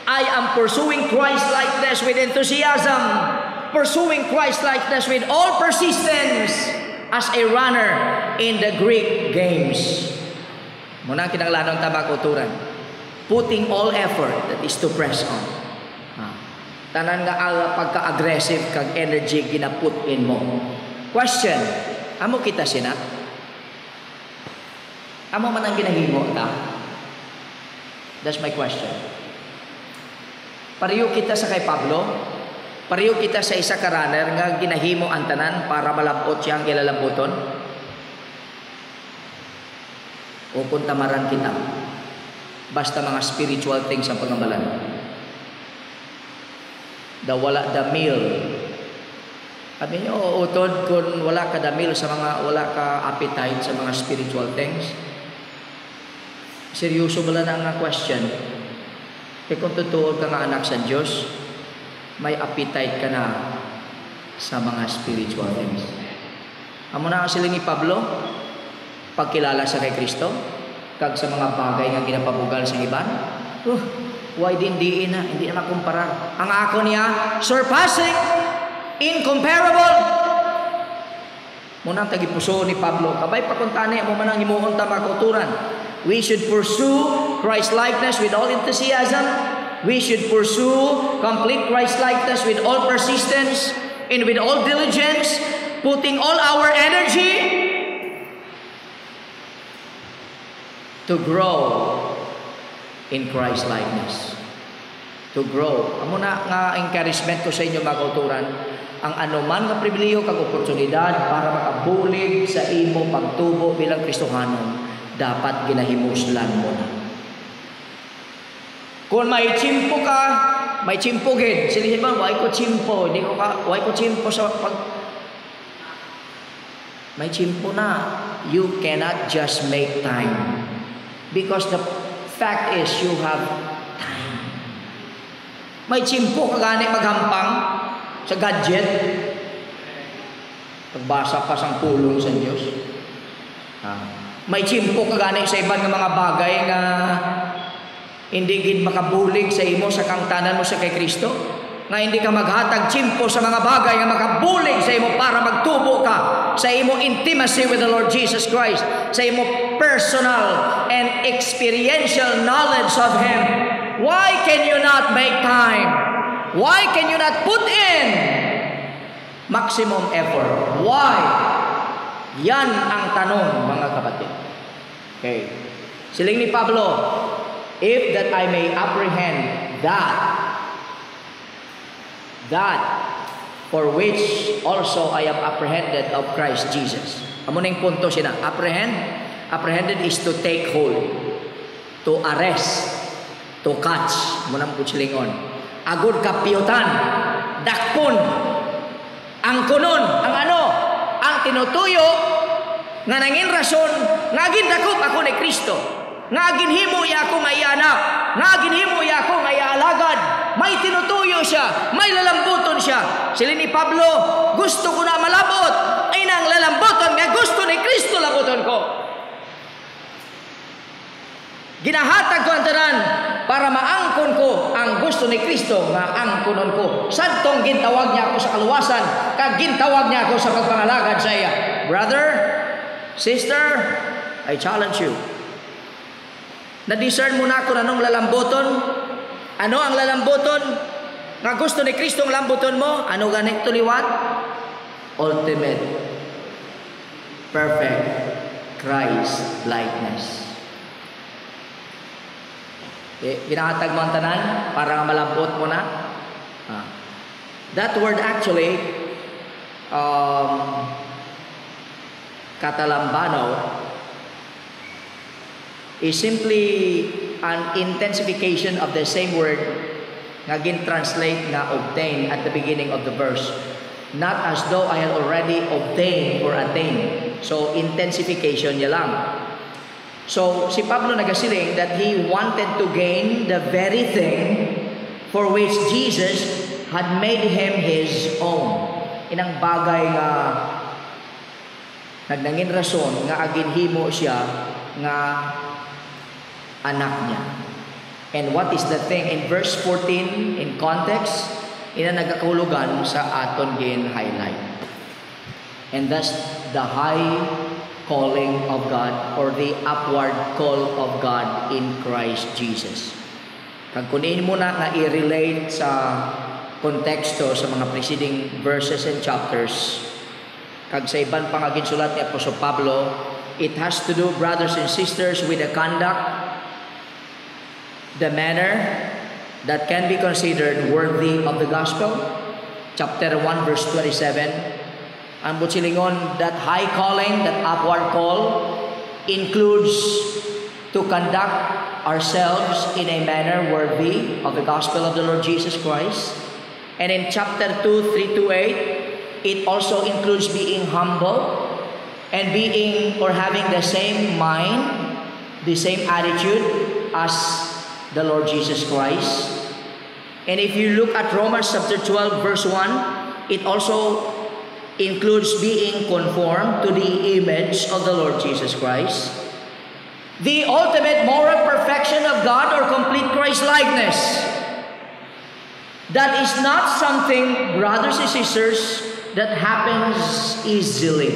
I am pursuing Christ-likeness with enthusiasm, pursuing Christ-likeness with all persistence as a runner in the Greek games. Muna kinanglanong tamang kuturan. Putting all effort, that is to press on. Tanan nga pagka-aggressive kag energy ginaputin mo. Question, amo kita sina? Amo man ang ginahimo ta? That's my question. Pareho kita sa kay Pablo, pareho kita sa isa ka runner nga ginahimo ang tanan para malabot siya ang kilalambuton. O kung tamaran kita, basta mga spiritual things ang pagamalan. Wala damil. Sabi niyo, utod kung wala ka damil sa mga, wala ka appetite sa mga spiritual things. Seryoso ba na nga question? Kaya kung totoo ka nga anak sa Diyos, may appetite ka na sa mga spiritual things. Amo na sila ni Pablo, pagkilala sa kay Kristo, kag sa mga bagay nga ginapabugal sa iban. Why hindi na makumpara. Ang ako niya, surpassing, incomparable. Munang tagipuso ni Pablo, kabay pakuntani mo manang himuon ta makuturan. We should pursue Christ-likeness with all enthusiasm. We should pursue complete Christ-likeness with all persistence and with all diligence, putting all our energy to grow in Christ-likeness. To grow. Amo na nga encouragement ko sa inyo mga kauturan, ang anuman nga pribilehiyo kag oportunidad para makabulig sa imo pagtubo bilang Kristohanon, dapat ginahimuslan mo na. Kung may chimpo ka, may chimpo gid. Silihin ba, why ko chimpo? Why ko chimpo sa pag... May chimpo na. You cannot just make time. Because the fact is, you have time. May chimpo ka gani maghampang sa gadget. Pagbasa pa sang pulong sa Diyos. May chimpo ka gani sa ibang mga bagay nga hindi gid makabulig sa imo sa kangtanan mo sa kay Kristo. Nga hindi ka maghatag chimpo sa mga bagay nga makabulig sa imo para magtubo ka sa imo intimacy with the Lord Jesus Christ, sa imo personal and experiential knowledge of Him. Why can you not make time? Why can you not put in maximum effort? Why? Yan ang tanong, mga kapatid. Okay. Siling ni Pablo, if that I may apprehend that for which also I am apprehended of Christ Jesus. Amo ning punto sina. Apprehended is to take hold, to arrest, to catch. Munang kutsilingon. Agud kapiyutan, dakpon, ang kunon, ang ano, ang tinutuyo nga nangin rason nga gindakop ako ni Kristo, nga ginhimo ya ako nga ianak, nga ginhimo ya ako nga ialagad. May tinutuyo siya, may lalambuton siya. Sila ni Pablo, gusto ko na malabot, ay nang lalambuton nga gusto ni Kristo labuton ko. Ginahatag ko ang tanan para maangkon ko ang gusto ni Kristo nga angkonon ko. Santong gintawag niya ako sa kaluwasan, kag gintawag niya ako sa pagpangalagad sa iya. Brother, sister, I challenge you. Na-discern mo na kung anong lalambuton? Ano ang lalambuton? Nga gusto ni Kristo ang lambuton mo? Ano ganit to liwat? Ultimate, perfect Christ likeness. Ginahatag mo ang tanan para malambot mo na. That word actually, katalambano, is simply an intensification of the same word nga gin-translate nga obtain at the beginning of the verse. Not as though I had already obtained or attained. So, intensification niya lang. So, si Pablo nagasiling that he wanted to gain the very thing for which Jesus had made him his own. Inang bagay nga nagnangin rason nga aginhimo siya nga anak niya. And what is the thing? In verse 14, in context, ina nagakahulugan sa aton gin highlight. And that's the high calling of God or the upward call of God in Christ Jesus. Kag kunin mo na nga i-relate sa konteksto sa mga preceding verses and chapters, kag sa iban pang ginsulat ni Apostol Pablo, it has to do, brothers and sisters, with the conduct, the manner that can be considered worthy of the gospel. Chapter 1 verse 27. Ang butsilingon, that high calling, that upward call includes to conduct ourselves in a manner worthy of the gospel of the Lord Jesus Christ. And in chapter 2, 3-8, it also includes being humble and being or having the same mind, the same attitude as the Lord Jesus Christ. And if you look at Romans chapter 12 verse 1, it also includes being conformed to the image of the Lord Jesus Christ. The ultimate moral perfection of God or complete Christ likeness. That is not something, brothers and sisters, that happens easily.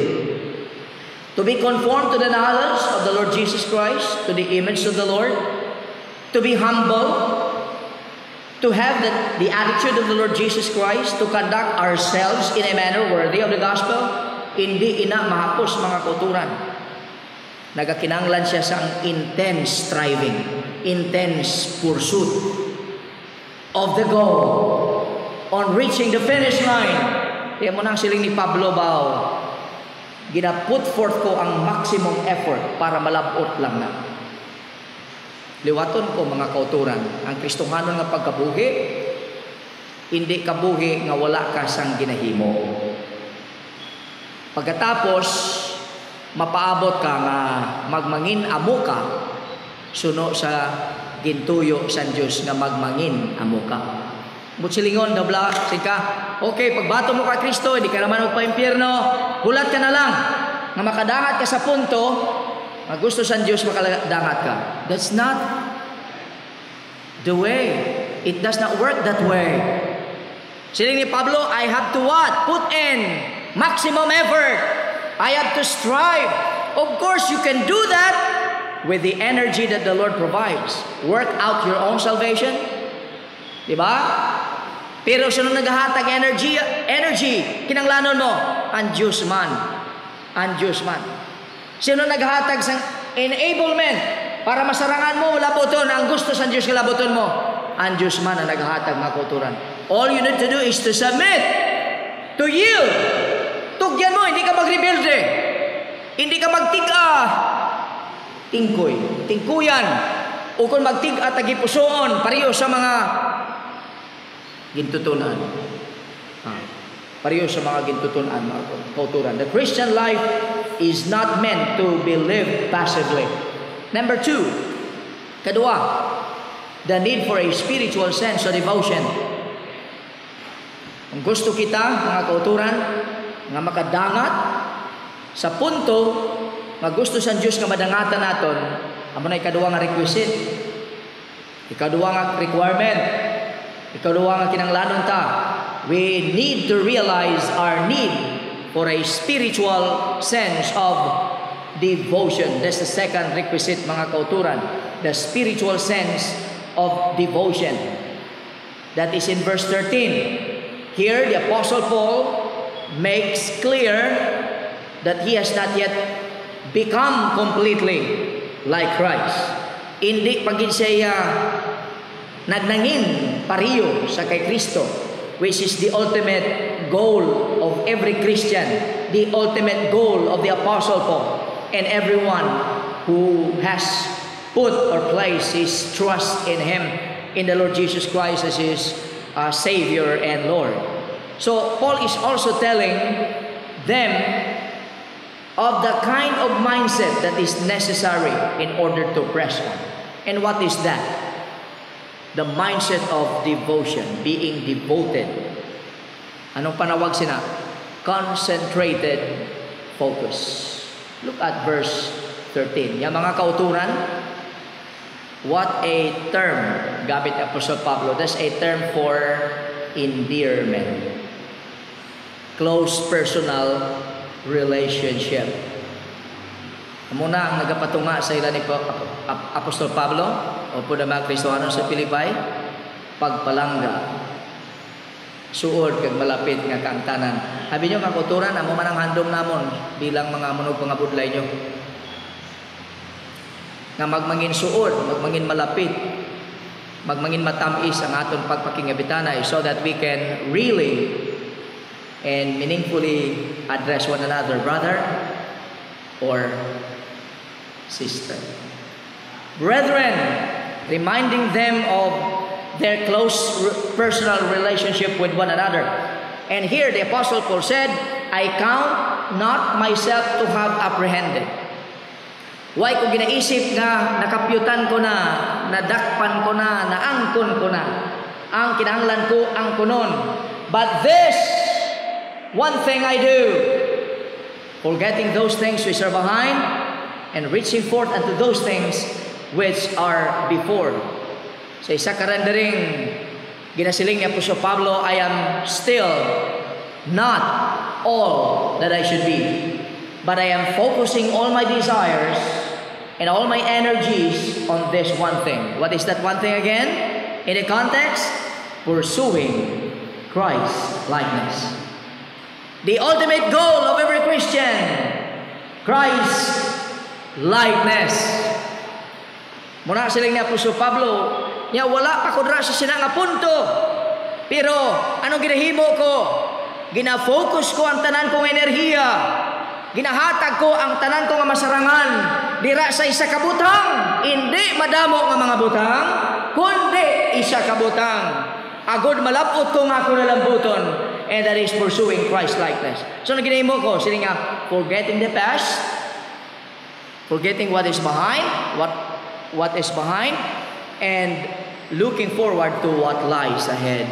To be conformed to the knowledge of the Lord Jesus Christ, to the image of the Lord, to be humble, to have the attitude of the Lord Jesus Christ, to conduct ourselves in a manner worthy of the gospel, hindi ina mahapos mga kauturan. Nagakinanglan siya sa intense striving, intense pursuit of the goal on reaching the finish line. Kaya mo nang siling ni Pablo Bao, gina-put forth ko ang maximum effort para malabot lang na. Liwaton ko mga kauturan, ang Kristohanon nga pagkabuhi, hindi kabuhi nga wala ka sang ginahimo. Pagkatapos, mapaabot ka nga magmangin amo ka, suno sa gintuyo sa Diyos nga magmangin amo ka. Butsilingon, dabla, sika, okay, pagbato mo ka Kristo, hindi ka naman magpa-impyerno, hulat ka na lang, nga makadangat ka sa punto, nga gusto sa Diyos makadangat ka. That's not the way. It does not work that way. Siling ni Pablo, I have to what? Put in maximum effort. I have to strive. Of course, you can do that with the energy that the Lord provides. Work out your own salvation. Diba? Pero sino naghahatag energy, kinanglanon mo? Ang Diyos man. Ang Diyos man. Sino naghahatag sa enablement para masarangan mo labuton ang gusto sa Diyos nga labuton mo? Ang Diyos man ang naghahatag mga kauturan. All you need to do is to submit, to yield. Tugyan mo, hindi ka mag-rebelde. Hindi ka magtiga. Tingkuyan. O kung magtiga, tagipusoon, pareho sa mga gintutunan. Pareho sa mga gintutunan, mga kauturan. The Christian life is not meant to be lived passively. Number 2, kadua, the need for a spiritual sense of devotion. Kung gusto kita, mga kauturan, nga makadangat sa punto nga gusto sa Diyos nga madangatan naton, amo na ikaduwa nga requisite, ikaduwa nga requirement, ikaduwa nga kinanglanon ta. We need to realize our need for a spiritual sense of devotion. That's the second requisite, mga kauturan. the spiritual sense of devotion. That is in verse 13. Here, the Apostle Paul makes clear that he has not yet become completely like Christ. Hindi pagin siya nagnangin pariyo sa kay Kristo, which is the ultimate goal of every Christian, the ultimate goal of the Apostle Paul, and everyone who has put or placed his trust in him, in the Lord Jesus Christ as his Savior and Lord. So Paul is also telling them of the kind of mindset that is necessary in order to press on. And what is that? The mindset of devotion, being devoted. Anong panawag sina? Concentrated focus. Look at verse 13. Yung mga kauturan, what a term gamit Apostle Pablo. That's a term for endearment. Close personal relationship. Muna ang nagapatunga sa ila ni Apostol Pablo o po na mga Kristohanon sa Pilipay, pagpalangga, suod kag malapit nga kaangtanan. Habi nyo nga kuturan, amo man ang handom namon bilang mga munog pangabudlay nyo. Nga magmangin suod, magmangin malapit, magmangin matamis ang aton pagpakingabitanay so that we can really and meaningfully address one another, brother or sister. Brethren, reminding them of their close personal relationship with one another. And here the Apostle Paul said, I count not myself to have apprehended. Why ko ginaisip nga nakapyutan ko na, nadakpan ko na, naangkon ko na. Ang kinahanglan ko ang kunon. But this one thing I do, forgetting those things which are behind and reaching forth unto those things which are before. Sa isa karandering ginasiling ni Apostol Pablo, I am still not all that I should be, but I am focusing all my desires and all my energies on this one thing. What is that one thing again? In the context, pursuing Christ's likeness. The ultimate goal of every Christian, Christ's likeness. Muna siling ni Apostol Pablo, niya wala pa ko dra sa sinanga punto. Pero anong ginahimo ko? Gina-focus ko ang tanan kong enerhiya. Ginahatag ko ang tanan ko nga masarangan dira sa isa ka butang, hindi madamo nga mga butang, kundi isa ka butang. Agod malapot ko nga ako nalambuton, and that is pursuing Christ likeness. So naginahimo ko, sila nga, forgetting the past, forgetting what is behind, what is behind, and looking forward to what lies ahead,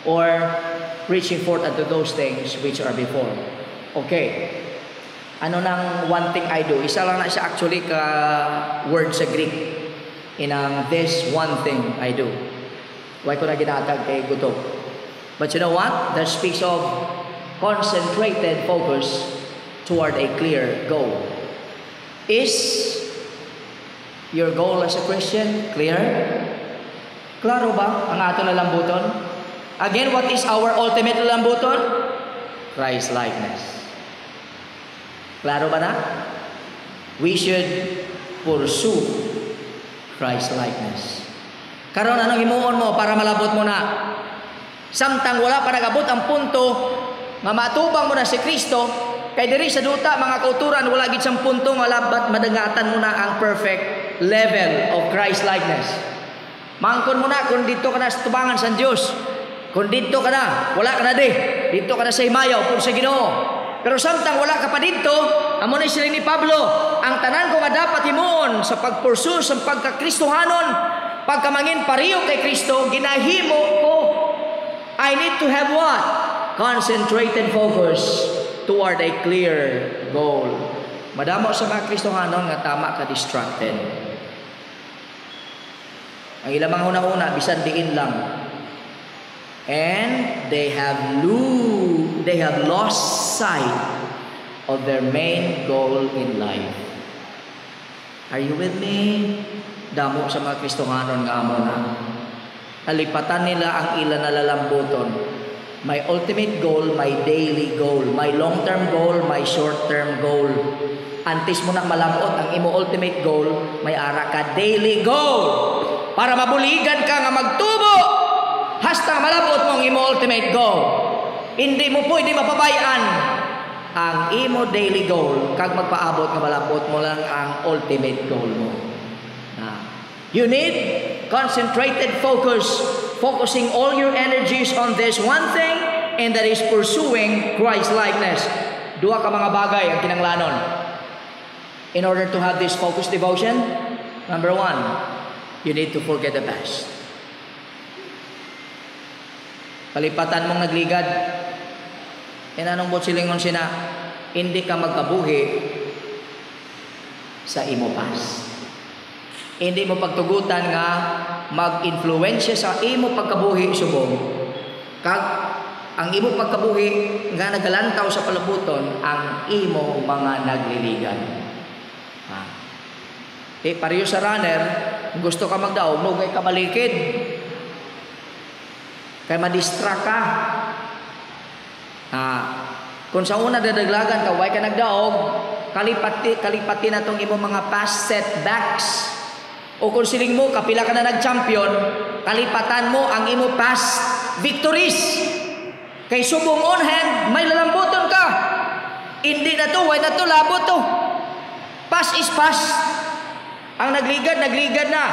or reaching forth unto those things which are before. Okay. Ano nang one thing I do? Isa lang na siya actually ka word sa Greek. Inang this one thing I do. Why ko na ginatag kay gutok? But you know what? That speaks of concentrated focus toward a clear goal. Is your goal as a Christian clear? Klaro ba ang ato na lambuton? Again, what is our ultimate lambuton? Christ likeness. Klaro ba na? We should pursue Christ likeness. Karon anong himuon mo para malabot mo na? Samtang wala pa nagabot ang punto nga matubang mo na si Kristo, kay diri sa duta mga kauturan wala gid sang punto nga labat madangatan mo na ang perfect level of Christ likeness. Mangkon mo na kung dito ka na sa tubangan sa Dios. Kung dito ka na, wala ka na dito ka na sa himaya upod sa Ginoo. Pero samtang wala ka pa dito, amo ni sila ni Pablo, ang tanan ko nga dapat himuon sa pagpursue sa pagkakristohanon, pagkamangin pariyo kay Kristo, ginahimo ko. I need to have what? Concentrated focus toward a clear goal. Madamo sa mga Kristohanon nga tama ka distracted. Ang ilang una-una, bisan diin lang. And they have lost sight of their main goal in life. Are you with me? damo sa mga Kristohanon nga amo na. Nalipatan nila ang ilan na lalambuton. My ultimate goal, my daily goal, my long-term goal, my short-term goal. Antes mo na malambot ang imo ultimate goal, may ara ka daily goal. Para mabuligan ka nga magtubo, hasta malambot mo ang imo ultimate goal. Hindi mo pwede mapabayaan ang imo daily goal kag magpaabot nga malambot mo lang ang ultimate goal mo. You need concentrated focus, focusing all your energies on this one thing, and that is pursuing Christ-likeness. Dua ka mga bagay ang kinanglanon. In order to have this focused devotion, number one, you need to forget the past. Palipatan mong nagligad, anong silingon sina, hindi ka magkabuhi sa imo past. Hindi mo pagtugutan nga mag-influensya sa imo pagkabuhi subong. Kag ang imo pagkabuhi nga nagalantaw sa palabuton ang imo mga nagliligan. Pareho sa runner, gusto ka magdaog, lugay ka malikid. Kaya madistract ka. Kung sa una dadaglagan ka, why ka nagdaog, kalipati na itong imo mga past setbacks. O kung siling mo, kapila ka na nag-champion, kalipatan mo ang imo past victories. Kay subong on hand, may lalambuton ka. Hindi na to, why na to, labot to. Past is past. Ang nagligad na.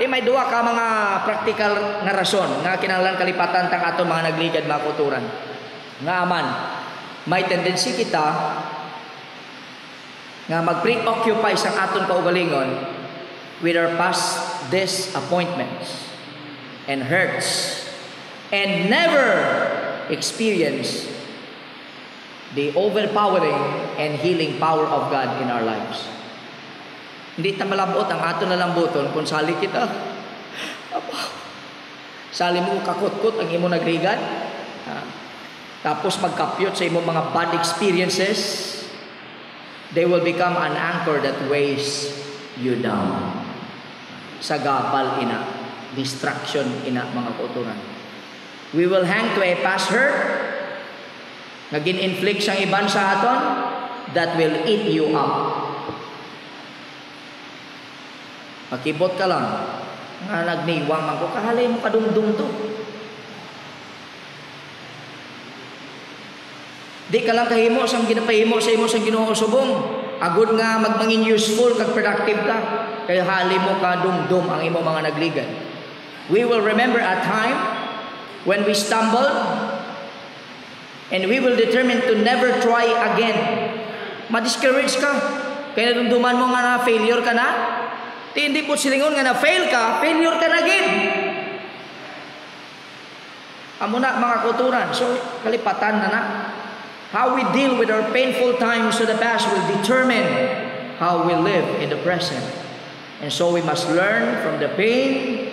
May duwa ka mga practical nga rason nga kinahanglan kalipatan tang ato mga nagligad mga kuturan. Nga aman, may tendency kita nga mag-preoccupy sa aton kaugalingon with our past disappointments and hurts and never experience the overpowering and healing power of God in our lives. Hindi ta malambot ang aton nalambuton kung sali kita. Sali mo kakutkot ang imo nagligad. Tapos magkapyot sa imo mga bad experiences. They will become an anchor that weighs you down. Sagabal ina, distraction ina mga kauturan. We will hang to a past hurt, nagin-inflict siyang iban sa aton, that will eat you up. Makibot ka lang, nga nagniwang man ko, kahalay mo kadumdum to. Di ka lang kahimo sang ginapahimo sa imo sang Ginoo subong. Agud nga magmangin useful kag productive ka. Kaya hali mo ka dumdum ang imo mga nagligan. We will remember a time when we stumbled and we will determine to never try again. Ma-discourage ka. Kaya dumduman mo nga na failure ka na. Hindi po silingon nga na fail ka, failure ka na again. Amo na mga kuturan. So kalipatan na. How we deal with our painful times of the past will determine how we live in the present. And so we must learn from the pain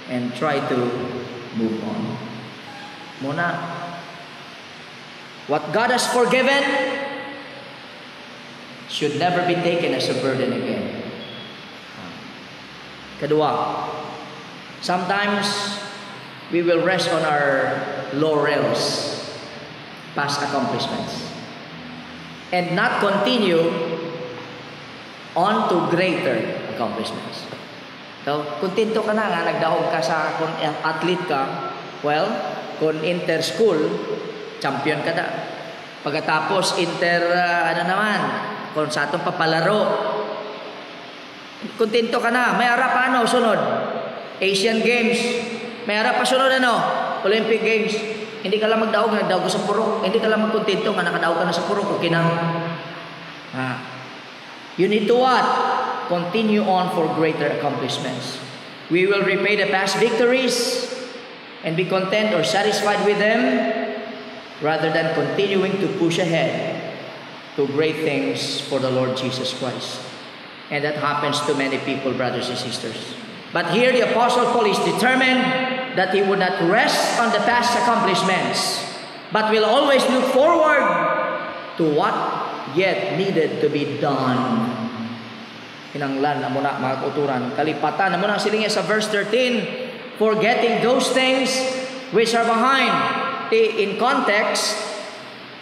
and try to move on. Muna, what God has forgiven should never be taken as a burden again. Kedua, sometimes we will rest on our laurels, past accomplishments, and not continue on to greater accomplishments. So, kontento ka na nga, nagdaog ka sa kung athlete ka, well, kung inter-school, champion ka na. Pagkatapos, kung sa atong papalaro, kontento ka na, may harap pa sunod? Asian Games, may harap pa sunod Olympic Games. Hindi ka lang magdaog ka sa purok. Hindi ka lang magkontento nga nakadaog ka na sa purok. Okay na. You need to what? Continue on for greater accomplishments. We will repay the past victories and be content or satisfied with them rather than continuing to push ahead to great things for the Lord Jesus Christ. And that happens to many people, brothers and sisters. But here the Apostle Paul is determined that he would not rest on the past accomplishments, but will always look forward to what yet needed to be done. Kinanglan amo na mga kauturan. Kalipatan amo na silingi sa verse 13, forgetting those things which are behind. In context,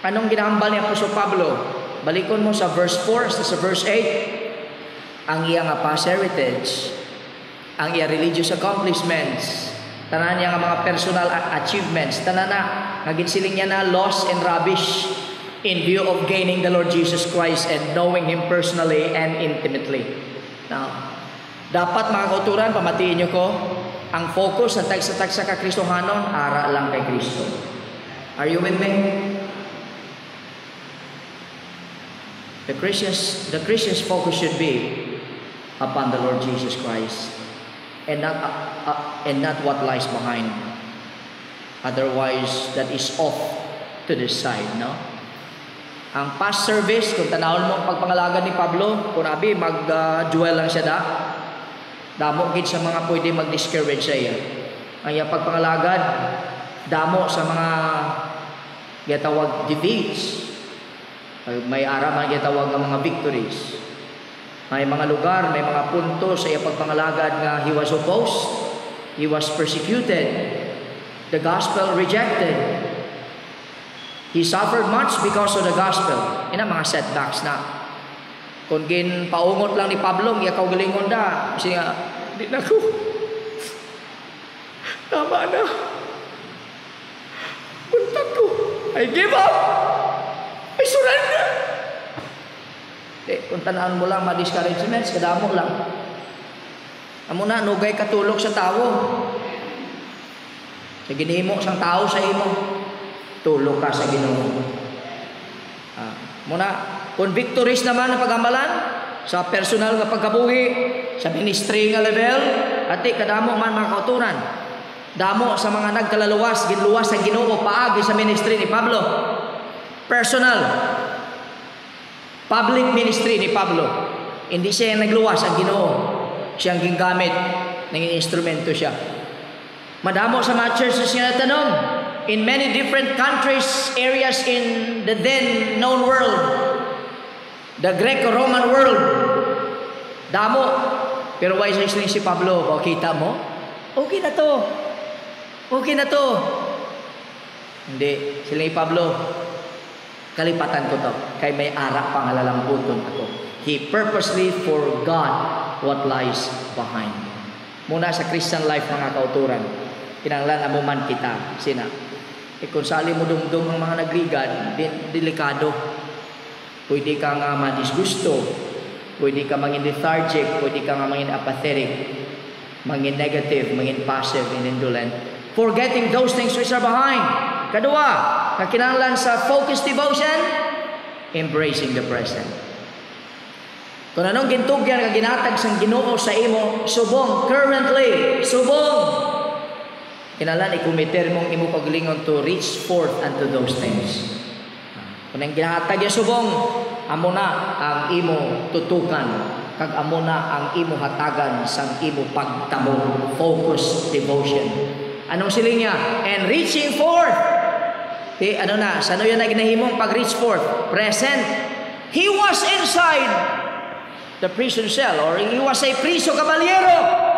anong ginahambal ni Apostol Pablo? Balikon mo sa verse 4 sa verse 8. Ang iya nga past heritage, ang iya religious accomplishments, tanan niya nga mga personal achievements, tanan na naginsiling niya na lost and rubbish in view of gaining the Lord Jesus Christ and knowing Him personally and intimately. Now, dapat mga kauturan, pamatiin niyo ko, ang focus ng tagsa-tagsa ka Kristohanon, ara lang kay Kristo. Are you with me? The Christian's focus should be upon the Lord Jesus Christ and not what lies behind. Otherwise, that is off to the side, no? Ang past service, kung tanawon mo ang pagpangalagan ni Pablo, kung abi mag-duel lang siya damo gid sa mga pwede mag-discourage sa iya. Ang iya pagpangalagad, damo sa mga gitawag defeats. May ara man gitawag ng mga victories. May mga lugar, may mga punto sa iya pagpangalagad nga he was opposed, he was persecuted, the gospel rejected. He suffered much because of the gospel. Ina mga setbacks na. Kung paungot lang ni Pablo, iya kaugalingon da. Kasi nga, di na ko. Tama na. Punta ko. I give up. I surrender. Kung tanaan mo lang, ma-discouragements, kadamo lang. Amo na, nugay katulog sa tao. Sa ginimo sang tao sa imo. Tulog ka sa Ginoo. Muna, kung victories naman ang pagamalan sa personal nga pagkabuhi, sa ministry nga level, ati kadamo man mga kauturan. Damo sa mga nagkalaluwas, ginluwas sa Ginoo paagi sa ministry ni Pablo. Personal. Public ministry ni Pablo. Hindi siya yung nagluwas ang Ginoo. Siyang gingamit, naging instrumento siya. Madamo sa mga churches nga natanong, in many different countries, areas in the then known world, the Greco-Roman world, damo. Pero why sa isling si Pablo? O kita mo? Okay na to. Okay na to. Hindi. Sila ni Pablo, kalipatan ko to. Kay may ara pang halalambuton ako. He purposely forgot what lies behind. Muna sa Christian life, mga kauturan, kinanglan amuman kita. Sina? Kung sali mo dumdum ang mga nagligad, delikado. Pwede ka nga madisgusto, pwede ka mangin lethargic, pwede ka nga mangin apathetic, mangin negative, mangin passive and indolent. Forgetting those things which are behind. Kadua, kakinanglan sa focused devotion, embracing the present. Kung anong gintugyan ka ginatag sang Ginoo sa imo, subong, currently, subong. Kinalan ikumiter mong imo paglingon to reach forth unto those things. Kung ang ginahatag ya subong, amo na ang imo tutukan, kag amo na ang imo hatagan sang imo pagtamo, focus, devotion. Anong siling niya? And reaching forth. Ano na, sano yan na ginahimong pag-reach forth? Present. He was inside the prison cell, or he was a priso caballero.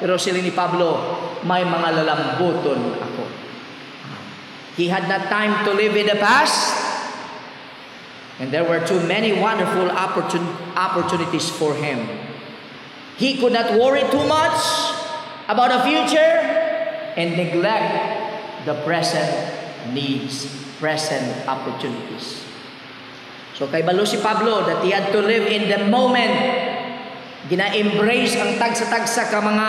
Pero sila ni Pablo, may mga lalambuton ako. He had not time to live in the past. And there were too many wonderful opportunities for him. He could not worry too much about the future and neglect the present needs, present opportunities. So kay balo si Pablo that he had to live in the moment. Gina-embrace ang tagsa-tagsa ka mga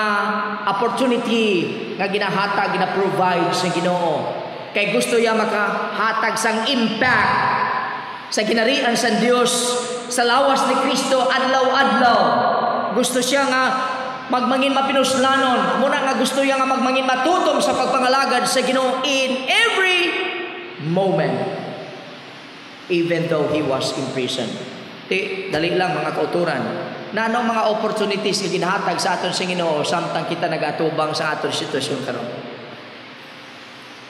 opportunity nga ginahatag, gina-provide sa Ginoo. Kay gusto niya makahatag sang impact sa ginarian sa Dios sa lawas ni Kristo adlaw-adlaw. Gusto siya nga magmangin mapinuslanon. Muna nga gusto niya nga magmangin matutom sa pagpangalagad sa Ginoo in every moment, even though he was in prison. Dali lang mga kauturan. Na anong mga opportunities na ginahatag sa aton sa Ginoo samtang kita nagatubang sa aton sitwasyon karon.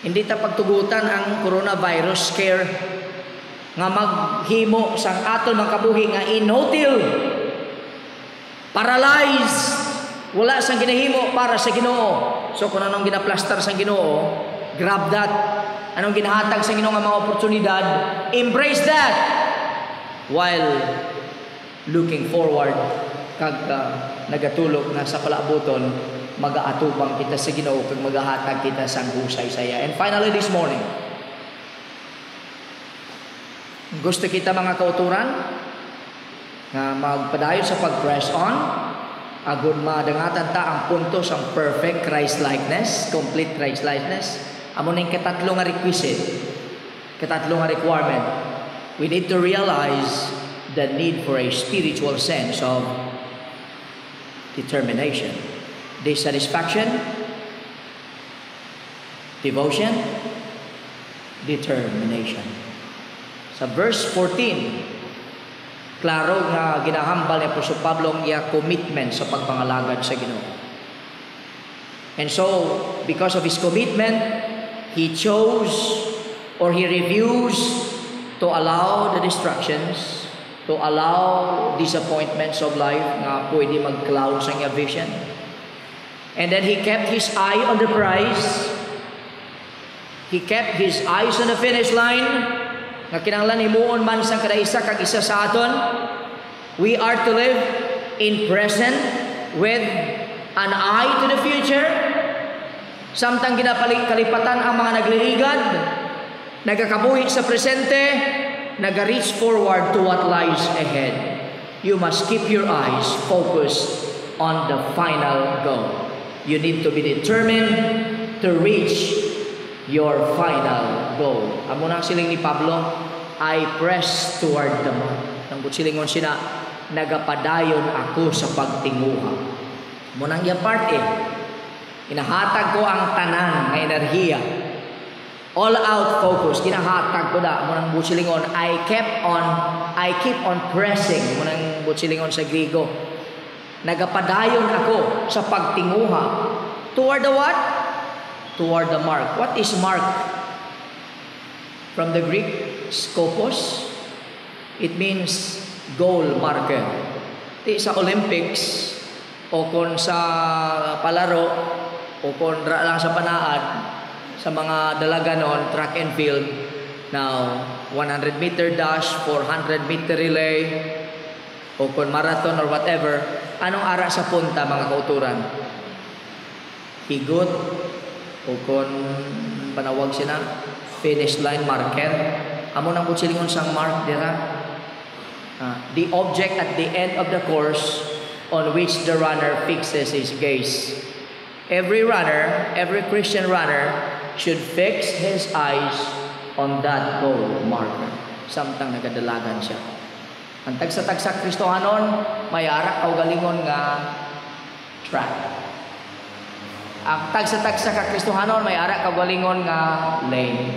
Hindi ta pagtugutan ang coronavirus scare nga maghimo sang aton ng kabuhi nga inotil paralyzed, wala sang ginahimo para sa Ginoo. So kung anong ginaplastar sa Ginoo, grab that. Anong ginahatag sa Ginoo nga mga oportunidad, embrace that while looking forward kag nagatulog na sa palabuton, magaatubang kita sa Ginoo kag magahatag kita sang husay saya. And finally this morning, gusto kita mga kauturan nga magpadayon sa pag-press on agud madangatan ta ang punto sang perfect Christ-likeness, complete Christ-likeness. Amo ning katatlo nga requisite, katatlo nga requirement. We need to realize the need for a spiritual sense of determination, dissatisfaction, devotion, determination. Sa verse 14, klaro nga ginahambal ni Apostol Pablo ang iya commitment sa pagpangalagad sa Ginoo. And so, because of his commitment, he chose or he refused to allow the distractions, to allow disappointments of life nga pwede mag-cloud sa iya vision. And then he kept his eye on the prize. He kept his eyes on the finish line. Nga kinahanglan himuon man sang kada isa kag isa sa aton, we are to live in present with an eye to the future. Samtang kalipatan ang mga nagliligad, nagakabuhi sa presente, naga-reach forward to what lies ahead. You must keep your eyes focused on the final goal. You need to be determined to reach your final goal. Amo nang siling ni Pablo, I press toward the mark. Nang silingon sina, nagapadayon ako sa pagtinguha. Amo nang iya parte. Inahatag ko ang tanan nga enerhiya. All out focus, kinahatag ko da. Amo nang silingon, I keep on pressing. Amo nang silingon sa Griego. Nagapadayon ako sa pagtinguha. Toward the what? Toward the mark. What is mark? From the Greek, skopos. It means goal marker. Di sa Olympics, o kung sa palaro, o kung lang sa panaad, sa mga dalaga noon, track and field. Now, 100 meter dash, 400 meter relay, o kung marathon or whatever, anong ara sa punta mga kauturan? Higot, o kung panawag sila, finish line marker. Amo nang silingon sang mark dira. The object at the end of the course on which the runner fixes his gaze. Every runner, every Christian runner should fix his eyes on that goal marker. Samtang nagadalagan siya. Ang tagsa-tagsa Kristohanon, may ara kaugalingon nga track. Ang tagsa-tagsa ka Kristohanon, may ara kaugalingon nga lane.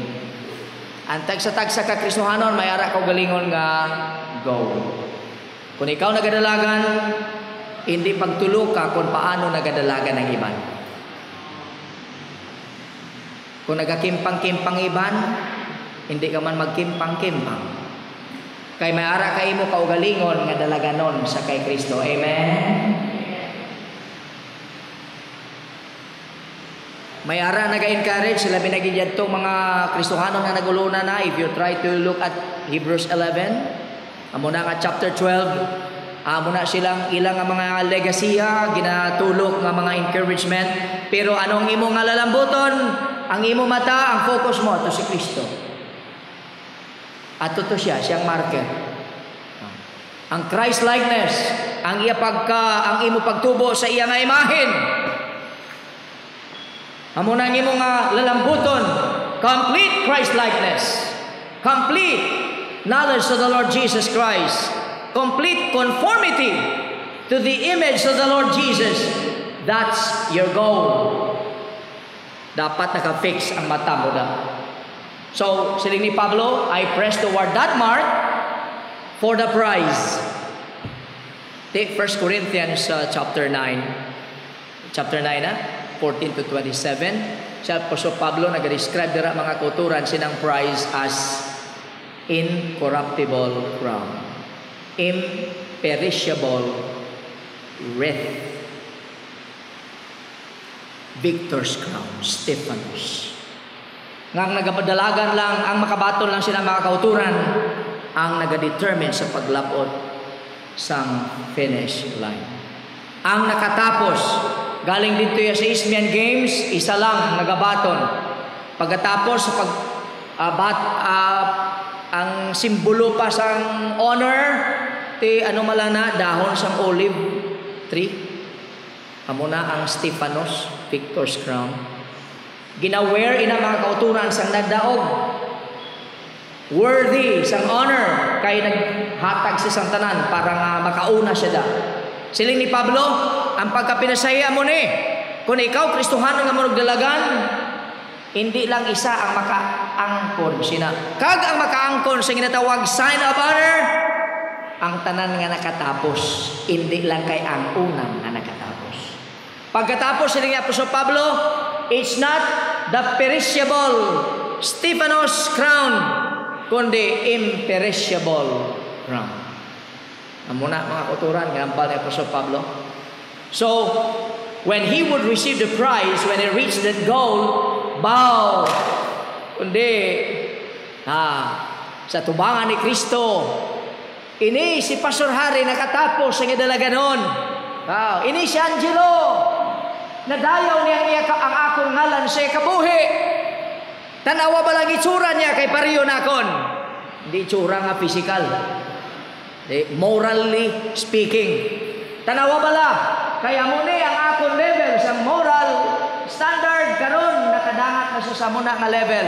Ang tagsa-tagsa ka Kristohanon, may ara kaugalingon nga goal. Kung ikaw nagadalagan, hindi pagtulo ka kung paano nagadalagan ng iban. Kung nagakimpang-kimpang iban, hindi ka man magkimpang-kimpang. Kay may ara kay mo kaugalingon nga dalaganon sa kay Kristo. Amen. May ara naga-encourage sila binagyan tong mga Kristohanon na naguluna na. If you try to look at Hebrews 11, amo na nga chapter 12, amo na silang ilang mga legasiya, ginatulok nga mga encouragement. Pero anong imo nga lalambuton? Ang imo mata, ang focus mo to si Kristo. At to siya, siyang marker. Ang Christ likeness, ang imo pagtubo sa iya nga imahen. Amo na imo nga lalambuton, complete Christ likeness, complete knowledge of the Lord Jesus Christ, complete conformity to the image of the Lord Jesus. That's your goal. Dapat naka-fix ang mata mo na. So, siling ni Pablo, I press toward that mark for the prize. Take 1 Corinthians chapter 9. Chapter 9, 14 to 27. Siya po so Pablo nag-describe dira mga kauturan sinang prize as incorruptible crown, imperishable wreath, victor's crown, Stephanos. Ngang nagapadalagan lang, ang makabaton lang sila mga kauturan, ang nagadetermine sa paglapot sang finish line. Ang nakatapos, galing dito sa Isthmian Games, isa lang nagabaton. Pagkatapos sa ang simbolo pa sang honor, ti ano malana dahon sang olive tree. Amo na ang Stephanos, victor's crown. Ginawear ina mga kauturan sang nagdaog. Worthy sang honor kay naghatag sa sang tanan para nga makauna siya da. Siling ni Pablo, ang pagkapinasaya mo ni, kung ikaw Kristohano nga mo nagdalagan, hindi lang isa ang makaangkon sina. Kag ang makaangkon sa ginatawag sign of honor, ang tanan nga nakatapos, hindi lang kay ang unang nga nakatapos. Pagkatapos siling ni Apostol Pablo, it's not the perishable Stephanos crown, kundi imperishable crown. Muna mga kauturan, ginampal ni Apostol Pablo. So, when he would receive the prize, when he reached that goal, bow. Kundi, sa tubangan ni Kristo, ini si Pastor Harry nakatapos sa idalaganon. Wow. Ini si Angelo, nadayaw niya ang akong ngalan sa kabuhi. Tanawa ba lang itsura niya kay pariyo nakon? Hindi itsura nga physical. Morally speaking. Tanawa bala, kaya mo ni ang akong level sa moral standard karon nakadangat na sa muna nga level.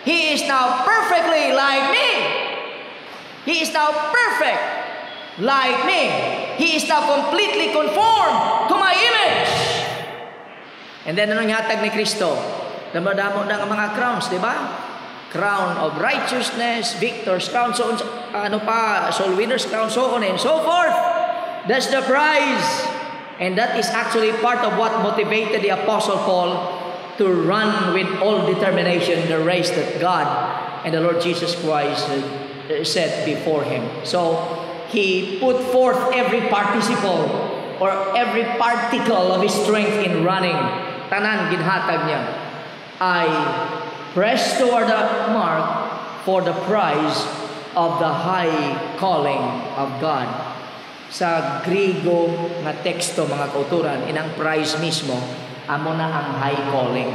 He is now perfectly like me. He is now perfect like me. He is now completely conformed to my image. And then anong hatag ni Kristo? Damo-damo na ang mga crowns, di ba? Crown of righteousness, victor's crown, so soul winner's crown, so on and so forth. That's the prize. And that is actually part of what motivated the Apostle Paul to run with all determination the race that God and the Lord Jesus Christ set before him. So he put forth every participle or every particle of his strength in running. Tanan ginhatag niya. I press toward the mark for the prize of the high calling of God. Sa Griego nga teksto mga kauturan, inang prize mismo, amo na ang high calling.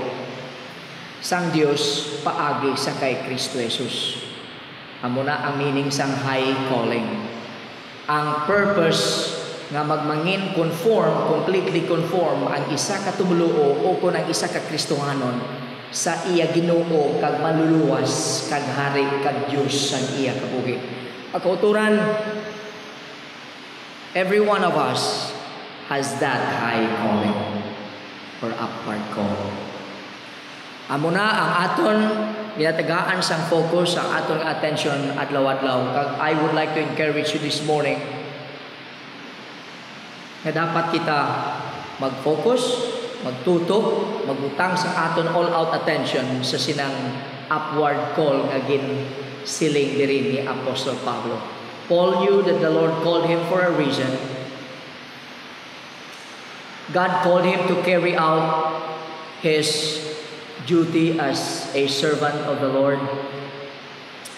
Sang Dios paagi sa kay Kristo Jesus. Amo na ang meaning sang high calling. Ang purpose nga magmangin completely conform ang isa ka tumuluo o kung ang isa ka Kristohanon sa iya Ginoo kag maluluwas kag hari kag Dios sa iya kabuhi. Ang kauturan, every one of us has that high calling or upward call. Amo na ang aton ginatagaan sang focus, ang aton attention adlaw-adlaw. Kag I would like to encourage you this morning na dapat kita mag-focus, magtutok, magbutang sa aton all-out attention sa sinang upward call nga siling diri ni Apostle Pablo. Paul knew that the Lord called him for a reason. God called him to carry out his duty as a servant of the Lord.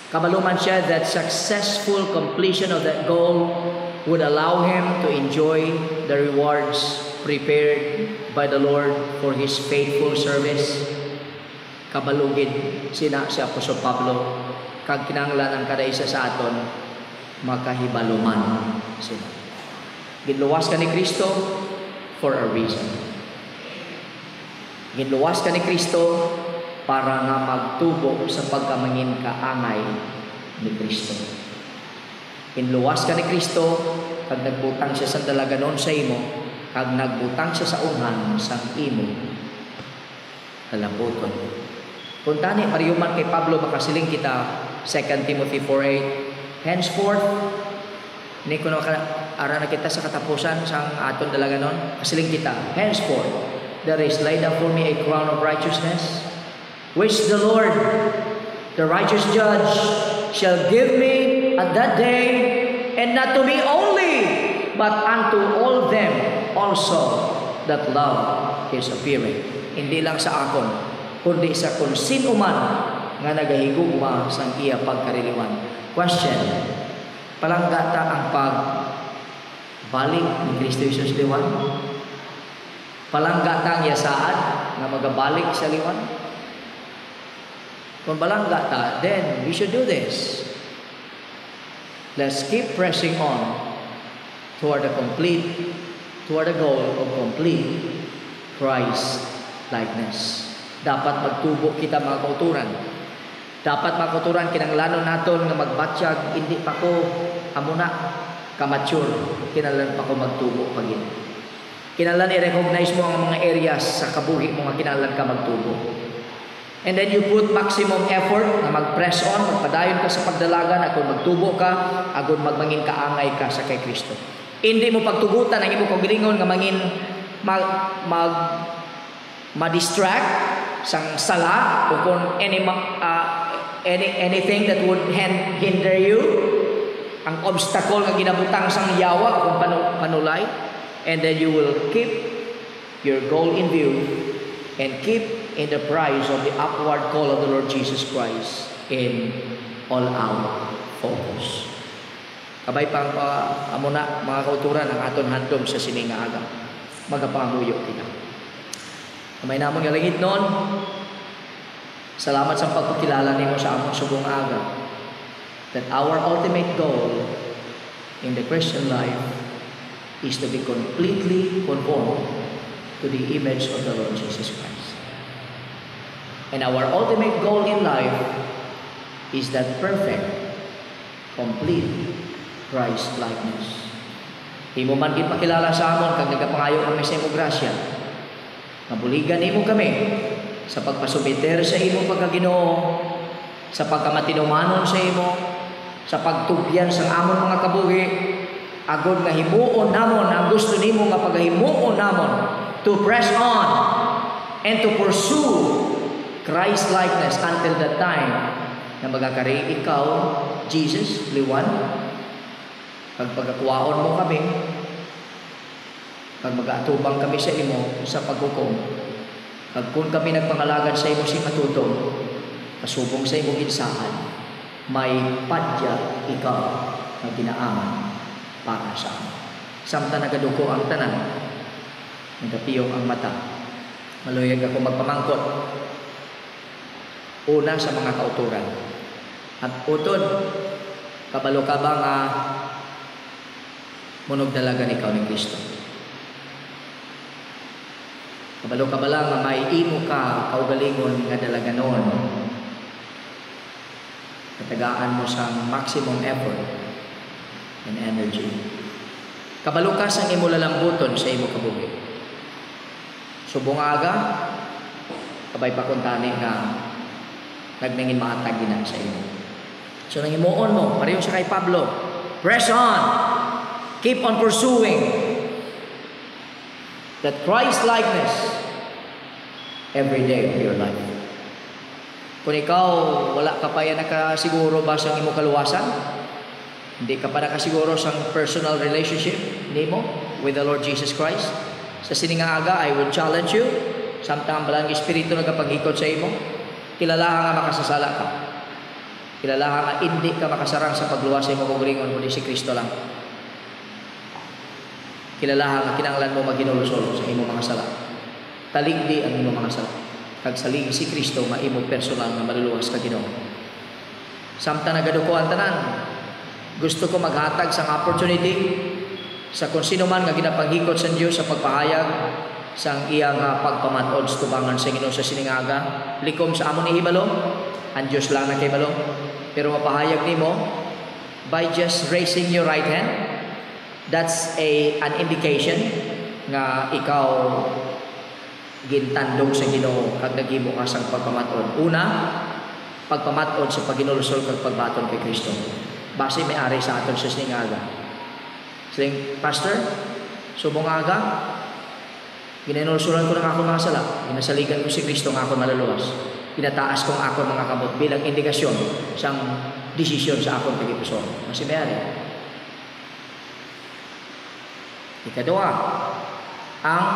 Kabaluman siya that successful completion of that goal would allow him to enjoy the rewards prepared by the Lord for his faithful service. Kabalugid sina si Apostol Pablo kag kinahanglan ang kada isa sa aton makahibaluman sila. Ginluwas ka ni Kristo for a reason. Ginluwas ka ni Kristo para nga magtubo sa pagkamangin kaangay ni Kristo. Ginluwas ka ni Kristo kag nagbutang siya sa dalaganon sa imo kag nagbutang siya sa unhan sang imo kalambuton. Kung tani pariyuman kay Pablo makasiling kita 2 Timothy 4:8, henceforth ni kuno ara na kita sa katapusan sang aton dalaganon, kasiling kita, henceforth there is laid up for me a crown of righteousness, which the Lord, the righteous judge, shall give me at that day, and not to me only, but unto all them also that love His appearing. Hindi lang sa akon, kundi sa kung sino man nga nagahigugma sa iya pagkariliwan. Question, palanggata ang pagbalik ni Kristo Jesus liwan? Palanggata ang yasaad na magabalik sa liwan? Kung palanggata, then we should do this. Let's keep pressing on toward the goal of complete Christ likeness. Dapat magtubo kita mga kauturan. Dapat mga kauturan kinanglanon naton nga magbatsyag, hindi pa ko amuna ka-mature, kinahanglan pa ko magtubo pagin. Kinahanglan i-recognize mo ang mga areas sa kabuhi mo nga kinahanglan ka magtubo. And then you put maximum effort na mag-press on, magpadayon ka sa pagdalagan, agud magtubo ka, agud magmangin kaangay ka sa kay Kristo. Hindi mo pagtugutan ang imo kaugalingon nga mangin ma-distract sang sala o kung anything that would hinder you, ang obstacle nga ginabutang sang yawa o kung panulay, and then you will keep your goal in view and keep in the prize of the upward call of the Lord Jesus Christ in all our focus. Kabay pang amuna mga kauturan ang aton handom sa sininga aga. Magapanguyo kita. Kamay namon nga langit noon. Salamat sa pagpakilala nimo sa among subong aga. That our ultimate goal in the Christian life is to be completely conformed to the image of the Lord Jesus Christ. And our ultimate goal in life is that perfect, complete Christ-likeness. Imo man gid pakilala sa amon kag nagapangayo kami sa imong grasya. Mabuligan imo kami sa pagpasumiter sa imong pagkaginoo, sa pagkamatinumanon sa imo, sa pagtubyan sa amon mga kabuhi, agod nga himuon namon ang gusto nimo nga pagahimuon namon to press on and to pursue Christ likeness until that time na magakari ikaw, Jesus, liwan. Pag pagkakuwaon mo kami, pag mag-aatubang kami sa imo sa paghukom, pag kung kami nagpangalagad sa imo si matutong, kasubong sa imo ginsahan, may padya ikaw na ginaaman para sa amin. Samta nagaduko ang tanan, nagapiyong ang mata, maluyag ako magpamangkot. Una sa mga kauturan. At utod, kabalo ka ba nga munog dalaga ikaw ni Kristo? Kabalo ka ba lang nga may imo ka kaugalingon nga dalaga noon? Katagaan mo sa maximum effort and energy. Kabalo ka sa imo lalambuton sa imo kabuhi. Subong aga, kabay pa kuntani nga nagnangin maatag din sa imo. So nangimuon mo, pareho sa kay Pablo, press on, keep on pursuing that Christ likeness every day of your life. Kung ikaw wala ka pa yan nakasiguro ba sa imo kaluwasan, hindi ka pa nakasiguro sa personal relationship nimo with the Lord Jesus Christ, sa sininga aga I would challenge you, samtang balang espiritu nagapaghikot sa imo, kilalahan nga makasasala ka. Kilalahan nga hindi ka makasarang sa pagluwas sa imo kaugalingon kundi si Kristo lang. Kilalahan nga kinahanglan mo maghinulusol sa imo mga sala. Taligdi ang imo mga sala. Kag salig si Kristo nga imo personal nga maluluwas ka Ginoo. Samtang nagaduko ang tanan, gusto ko maghatag sa opportunity sa kung sino man nga ginapanghikot sa Dios sa pagpahayag sang iyang pagpamatod sa tubangan sa Ginoo sa siningaga, likom sa amon ihibalo, ang Diyos lang na kahibalo. Pero mapahayag nimo by just raising your right hand, that's an indication nga ikaw gintandong sa Ginoo kag naghimo ka sang pagpamatod. Una, pagpamatod sa paghinulusol kag pagbaton kay Kristo. Base may ari sa aton sa siningaga. Saying, Pastor, subong aga, ginanulusuran ko ng ako mga sala. Ginasaligan ko si Kristo ng ako maluluwas. Pinataas ko ang ako mga kamot bilang indikasyon sa desisyon sa akong pag-ipuson. Kasi mayari. Ikaduha, ang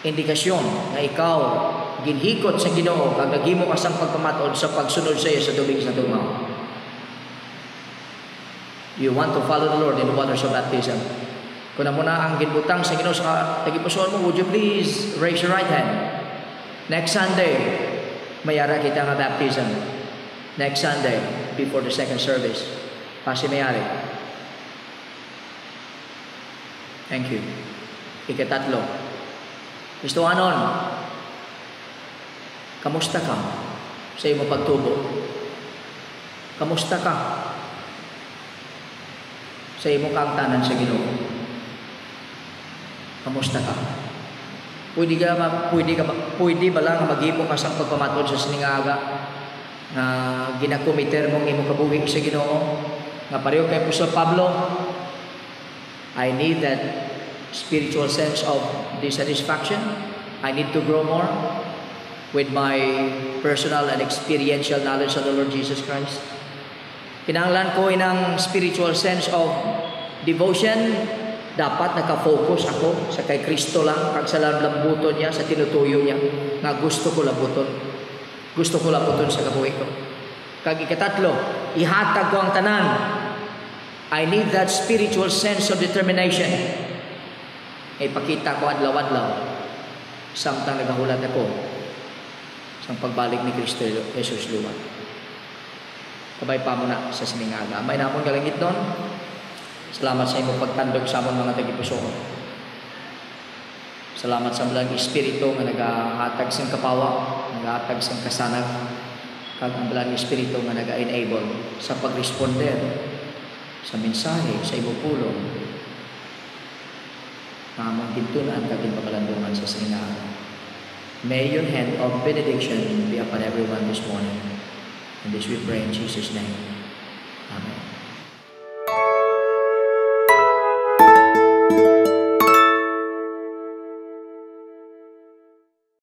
indikasyon nga ikaw ginhikot sa Ginoo kag naghimo ka sang pagpamatud sa pagsunod sa iyo sa tubig sa tumaw. You want to follow the Lord in the waters of baptism. Kung na muna ang ginbutang sa Ginoo sa tagipusoon mo, would you please raise your right hand? Next Sunday, mayara kita nga baptism. Next Sunday, before the second service. Pasi mayari. Thank you. Ikatatlo. Gusto anon, kamusta ka sa iyong pagtubo? Kamusta ka sa iyong kaangtanan sa Ginoo? Kamusta ka? Pwede ba lang maghimo ka sa pagpamatod sa siningaga na ginakomiter mong imong kabuhi sa Ginoo? Nga pareho kay Apostol Pablo, I need that spiritual sense of dissatisfaction. I need to grow more with my personal and experiential knowledge of the Lord Jesus Christ. Kinahanglan ko inang spiritual sense of devotion. Dapat nakafocus ako sa kay Kristo lang, kag sa lambuton niya, sa tinutuyo niya, nga gusto ko lambuton. Gusto ko lambuton sa kabuhi ko. Kag ikatatlo, ihatag ko ang tanan. I need that spiritual sense of determination. Ipakita ko adlaw-adlaw samtang nagahulat ako sa pagbalik ni Kristo Jesus luwat. Kabay pa mo na sa siningaga. May namon galangit doon. Salamat sa imong pagtandog sa amon mga tagipusoon. Salamat sa mga espiritu nga nagahatag sang kapawa, nagahatag sang kasanag, kag ang mga espiritu nga naga-enable sa pagresponder sa mensahe sa imong pulong. Among gintunan kag ginpakalandungan sa siningaga. May your hand of benediction be upon everyone this morning. And this we pray in Jesus' name.